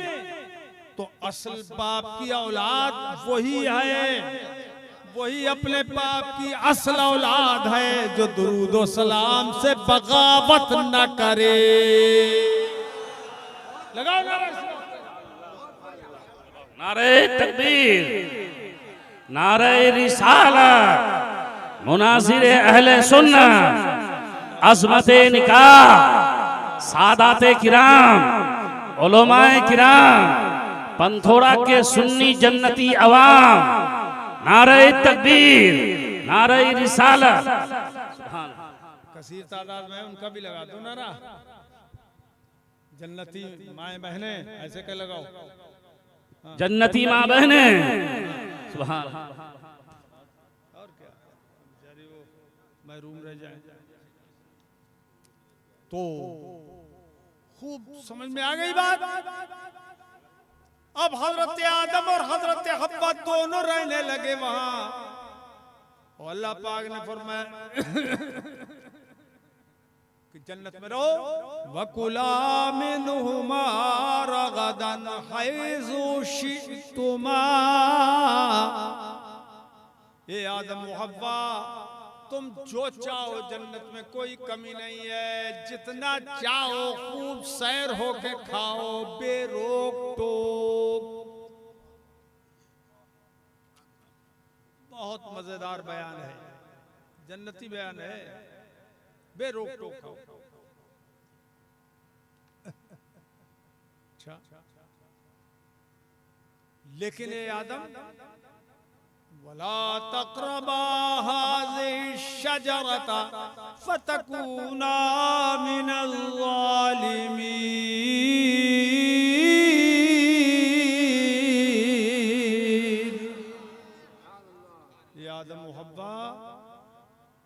तो असल बाप की औलाद वही है, वही अपने बाप की असल औलाद है जो दुरूद और सलाम से बगावत न करे। लगाओ नारे तकबीर, नारे रिसालत, मुनासिरे अहले सुन्नत, अज़मते निकाह, सादाते किराम, उलमाए किराम, पंथोड़ा के सुन्नी जन्नती अवाम, नारे तकबीर, नारे रिसालत। कसीर तादाद में उनका भी लगा दो नारा। जन्नती माएँ बहनें ऐसे कह लगाओ, जन्नती माँ बहने, सुभान। और क्या बेचारी वो महरूम रह जाए। तो खूब समझ में आ गई बात। अब हजरत आदम और हजरत हव्वा दोनों रहने लगे वहां, और अल्लाह पाक ने फरमाया कि जन्नत में रहो, वकुला मिनहुमा रगदन हैज़ु शि'तुमा। ये आदम और हव्वा, तुम जो चाहो जन्नत में कोई कमी नहीं है, जितना चाहो खूब सैर होके खाओ बेरोक टोक। बहुत मजेदार बयान है, जन्नती बयान है, बेरोक टोक खाओ। अच्छा, लेकिन ये आदम, वला तक़रबा हाज़िहि शजरता फतकूना मिनल ज़ालिमीन। ये आदम और हव्वा,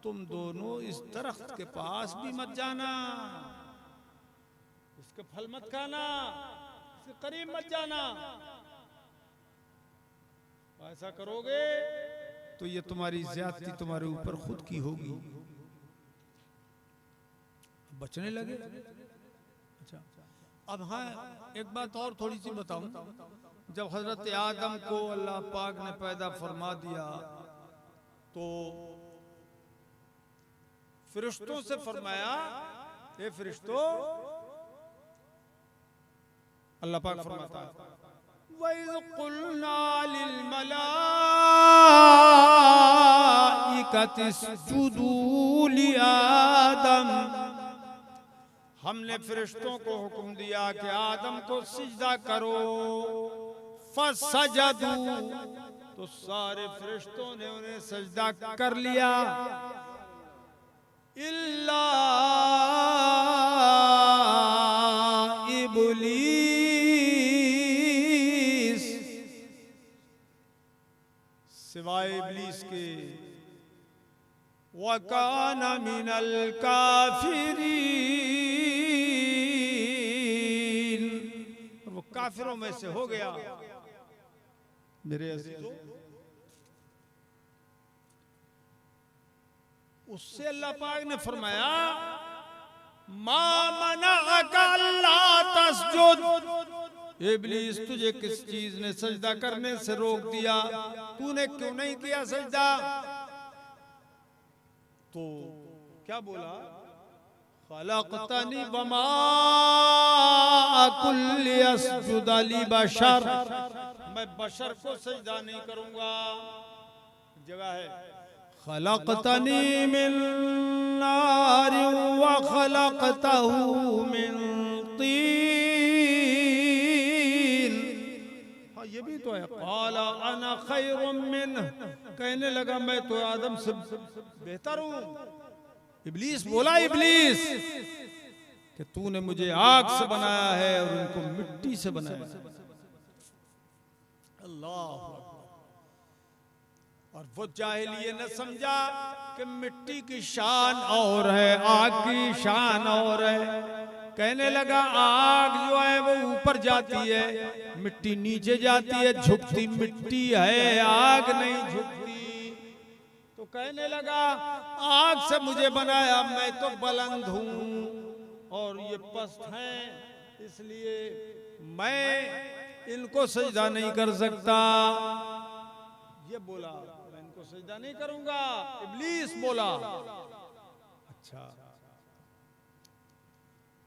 तुम दोनों इस दरख्त के पास भी मत जाना, इसके फल मत खाना, इसके करीब मत जाना। ऐसा करोगे तो ये तुम्हारी ज्यादती तुम्हारे ऊपर खुद की होगी। बचने लगे। अच्छा, अब हाँ एक बात और थोड़ी सी बताऊं। जब हजरत आदम को अल्लाह पाक ने पैदा फरमा दिया तो फरिश्तों से फरमाया, ये फरिश्तों, अल्लाह पाक फरमाता है, वइज़ क़ुलना लिल मलाइकति इसजुदू लि आदम। हमने फरिश्तों को हुक्म दिया कि आदम को सिजदा करो, फसजदू, तो सारे फरिश्तों ने उन्हें सजदा कर लिया, इल्ला इब्लीस, सिवाय इब्लीस के, वकाना मिनल काफिरीन, वो काफिरों में से हो गया। मेरे अज़ीज़ों, उससे अल्लाह पाक ने फरमाया, मा मनअका अल्ला तस्जुद, इब्लीस तुझे किस चीज ने सजदा करने से रोक दिया, तूने क्यों नहीं किया सजदा? तो क्या बोला, खलक़तनी वमा कुल्ली अस्जुद लि बशर, मैं बशर को सजदा नहीं करूंगा। जगह है, खलक़तनी मिन नार व खलक़तहू मिन तीन। हाँ ये भी तो है, क़ाला अना खैरुम मिन्हु, कहने लगा मैं तो आदम से बेहतर हूँ। इब्लीस बोला, इब्लीस कि तूने मुझे आग से बनाया है और उनको मिट्टी से बनाया है। अल्लाह, और वो जाहिल ये न समझा कि मिट्टी की शान और है, आग की शान और है। कहने लगा आग जो है वो ऊपर जाती है, मिट्टी नीचे जाती है, झुकती मिट्टी है, आग नहीं झुकती। तो कहने लगा आग से मुझे बनाया, मैं तो बुलंद हूं और ये पस्त हैं, इसलिए मैं इनको सजदा नहीं कर सकता। ये बोला मैं इनको सजदा नहीं करूंगा, इब्लीस बोला। अच्छा,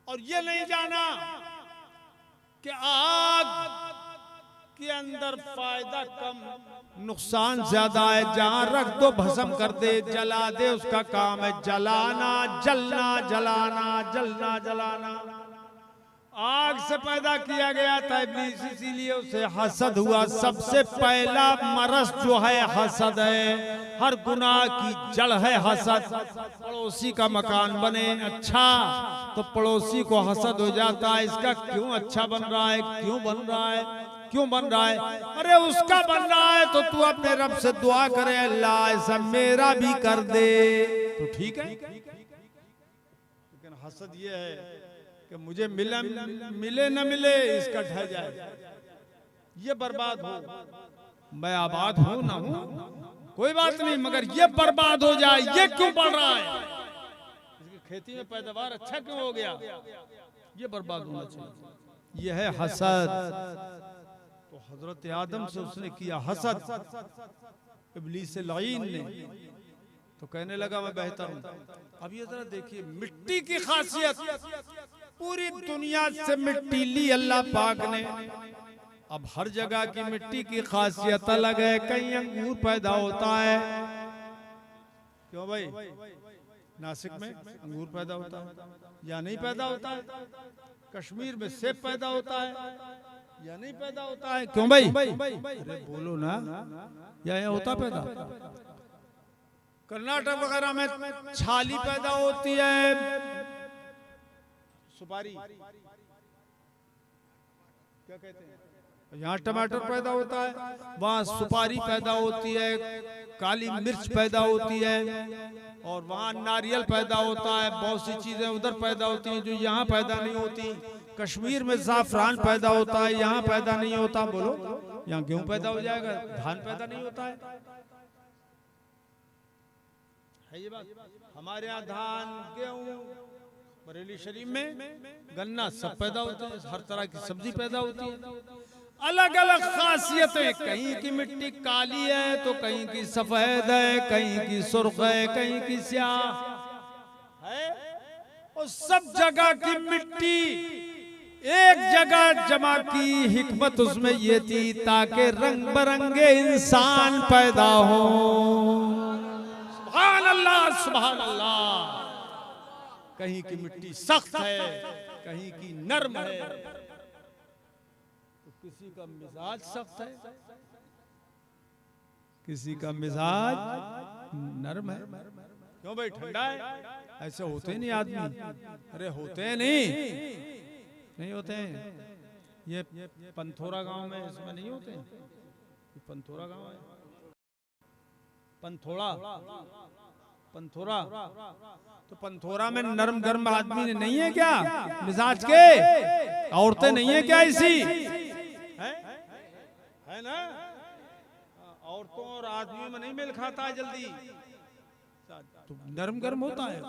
और ये नहीं जाना कि आग के अंदर फायदा कम नुकसान ज्यादा है, जहां रख दो भस्म कर दे, जला दे, उसका काम है जलाना, जलना जलाना, जलना जलाना। आग से पैदा किया गया था इब्लीस, इसीलिए उसे हसद हुआ। सबसे पहला मरस जो है हसद है, हर गुनाह की जड़ है हसद। पड़ोसी का मकान बने अच्छा तो पड़ोसी को हसद हो जाता है, इसका क्यों अच्छा बन रहा है, क्यों बन रहा है, क्यों बन रहा है, अरे उसका बन रहा है तो तू अपने रब से दुआ करे, अल्लाह ऐसा मेरा भी कर दे तो ठीक है। लेकिन हसद ये है कि मुझे मिले न मिले इसका ढह जाए, ये बर्बाद हो, मैं आबाद हूं ना हूं कोई बात नहीं, मगर ये बर्बाद हो जाए, ये क्यों बढ़ रहा है, इसकी खेती में पैदावार अच्छा क्यों हो गया, ये बर्बाद होना चाहिए। ये है हसद। तो हजरत आदम से उसने किया हसद, इब्लीस से लाइन ने, तो कहने लगा मैं बेहतर हूं। अब ये जरा देखिए मिट्टी की खासियत, पूरी दुनिया से मिट्टी ली अल्लाह पाक ने। अब हर जगह की मिट्टी की खासियत अलग है, कहीं अंगूर पैदा होता है, क्यों भाई नासिक में अंगूर पैदा होता है या नहीं पैदा होता है, कश्मीर में सेब पैदा होता है या नहीं पैदा होता है, क्यों भाई, अरे बोलो ना, या होता पैदा। कर्नाटक वगैरह में छाली पैदा होती है, सुपारी क्या कहते हैं, यहाँ टमाटर पैदा होता है, वहाँ सुपारी पैदा होती है, काली मिर्च पैदा होती है, और वहाँ नारियल पैदा होता है, बहुत सी चीजें उधर पैदा होती हैं जो यहाँ पैदा नहीं होती। कश्मीर में ज़ाफ़रान पैदा होता है, यहाँ पैदा नहीं होता। बोलो यहाँ गेहूं पैदा हो जाएगा, धान पैदा नहीं होता है ये बात। हमारे यहाँ धान गेहूं, बरेली शरीफ में गन्ना सब पैदा होता है, हर तरह की सब्जी पैदा होती है। अलग अलग खासियतें, कहीं की मिट्टी काली है तो कहीं की सफेद है, कहीं की सुर्ख है, कहीं की स्याह है, और सब जगह की मिट्टी एक जगह जमा की। हिकमत उसमें ये थी ताकि रंग बिरंगे इंसान पैदा हो। सुभान अल्लाह, सुभान अल्लाह। कहीं की मिट्टी सख्त है, कहीं की नरम है, तो किसी का मिजाज सख्त है, किसी का मिजाज नरम है। क्यों भाई ठंडा है, ऐसे होते नहीं आदमी, अरे होते नहीं होते हैं। ये पंथोरा गांव में इसमें नहीं होते, ये पंथोरा गांव है, पंथोरा तो पंथोरा में नरम गर्म आदमी नहीं है क्या मिजाज के, औरतें नहीं है क्या ऐसी है ना, औरतों और आदमियों में नहीं मेल खाता है जल्दी, तो नरम गर्म होता है।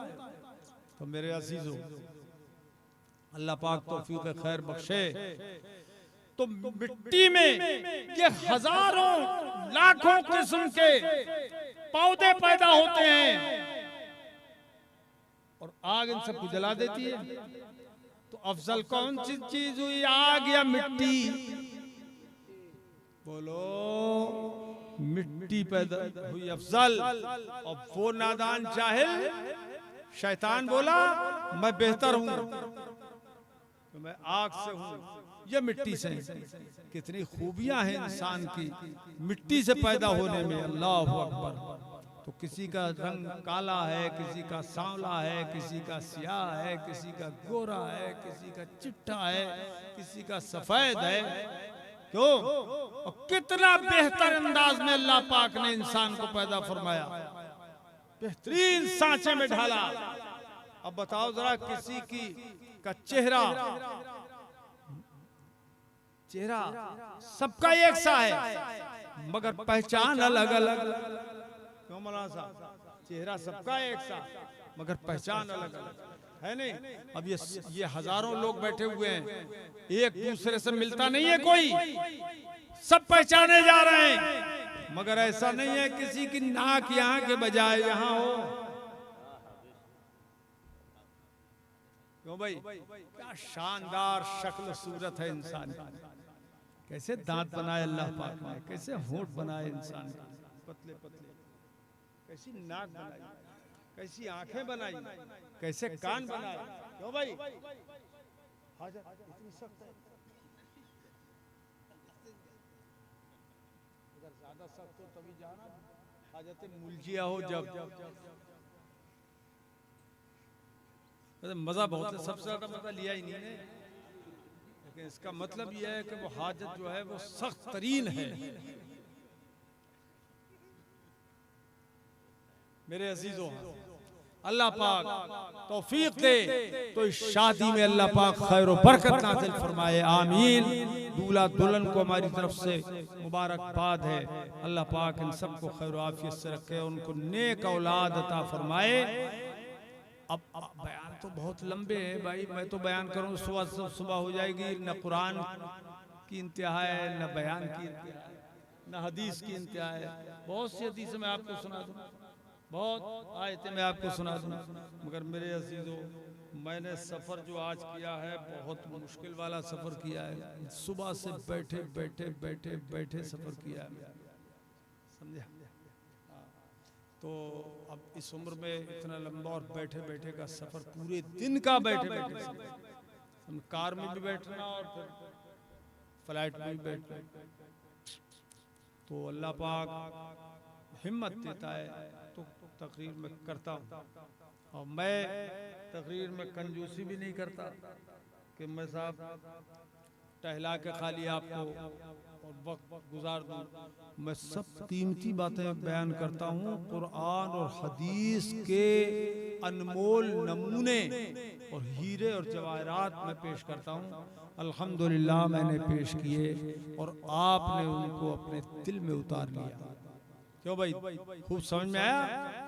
तो मेरे अजीजों, अल्लाह पाक तौफीक खैर बख्शे। तो मिट्टी में ये हजारों लाखों किस्म के पौधे पैदा होते हैं, और आग इन सबको जला देती है। तो अफजल कौन सी चीज हुई, आग या मिट्टी? बोलो, मिट्टी पैदा हुई अफजल। और वो नादान जाहिल शैतान बोला मैं बेहतर हूं, तो मैं आग से हूं, ये मिट्टी से। कितनी खूबियां हैं इंसान की मिट्टी से पैदा होने में, अल्लाह अकबर। तो किसी का रंग काला है, किसी का सांवला है, किसी का सियाह है, किसी का गोरा है, किसी का चिट्टा है, किसी का सफेद है। क्यों? और कितना बेहतर अंदाज में अल्लाह पाक ने इंसान को पैदा फरमाया, बेहतरीन सांचे में ढाला। अब बताओ जरा, किसी की का चेहरा सबका एक सा है, मगर पहचान अलग अलग। क्यों मौलाना साहब? चेहरा सबका एक सा, मगर पहचान अलग अलग है नहीं। अब ये हजारों लोग बैठे हुए हैं, एक दूसरे से मिलता नहीं है कोई, सब पहचाने जा रहे हैं, मगर ऐसा नहीं है किसी की नाक यहाँ के बजाय यहाँ हो। क्यों भाई? क्या शानदार शक्ल सूरत है इंसान की, कैसे दांत बनाए अल्लाह पाक ने, कैसे होंठ बनाए इंसान के पतले पतले, कैसी नाक बनाई, कैसी आंखें बनाई, कैसे कान बनाए। क्यों भाई? हाजत इतनी सख्त है, अगर ज्यादा सख्त हो तभी जाना, हाजत मुलजिया हो जब। मजा बहुत है, सबसे ज्यादा मजा लिया ही नहीं ने, लेकिन इसका मतलब यह है कि वो हाजत जो है वो सख्त तरीन है। मेरे अजीजों, अल्लाह पाक तौफीक दे तो इस शादी में अल्लाह पाक खैर और बरकत नाज़िल फरमाए, आमीन। दूल्हा दुल्हन को हमारी तरफ से मुबारकबाद है। अल्लाह पाक इन सबको खैर और आफियत से रखे, उनको नेक औलाद अता फरमाए। अब बयान तो बहुत लंबे हैं भाई, मैं तो बयान करूँ सुबह हो जाएगी, न कुरान की इंतहा है, न बयान की इंतहा है, न हदीस की इंतहा है। बहुत सी हदीस मैं आपको सुना दूँ, बहुत आयतें मैं आपको सुना दूँ, मगर मेरे अजीजों, मैंने सफ़र जो आज किया है बहुत मुश्किल वाला सफ़र किया है। सुबह से बैठे बैठे बैठे बैठे सफ़र किया है, समझे। तो अब इस उम्र में इतना लंबा और बैठे बैठे का सफ़र, पूरे दिन का बैठे बैठे सफ़र, हम कार में भी बैठना और फिर फ्लाइट में भी बैठना। तो अल्लाह पाक हिम्मत देता है तो तकरीर में करता हूँ, और मैं तकरीर में कंजूसी भी नहीं करता कि मैं साहब टहला के खाली आपको और वक्त गुजार दूँ। मैं सब कीमती बातें बयान करता हूँ, कुरान और हदीस के अनमोल नमूने और हीरे और जवाहरात में पेश करता हूँ। अल्हम्दुलिल्लाह मैंने पेश किए और आपने उनको अपने दिल में उतार लिया। क्यों भाई, खूब समझ में आया?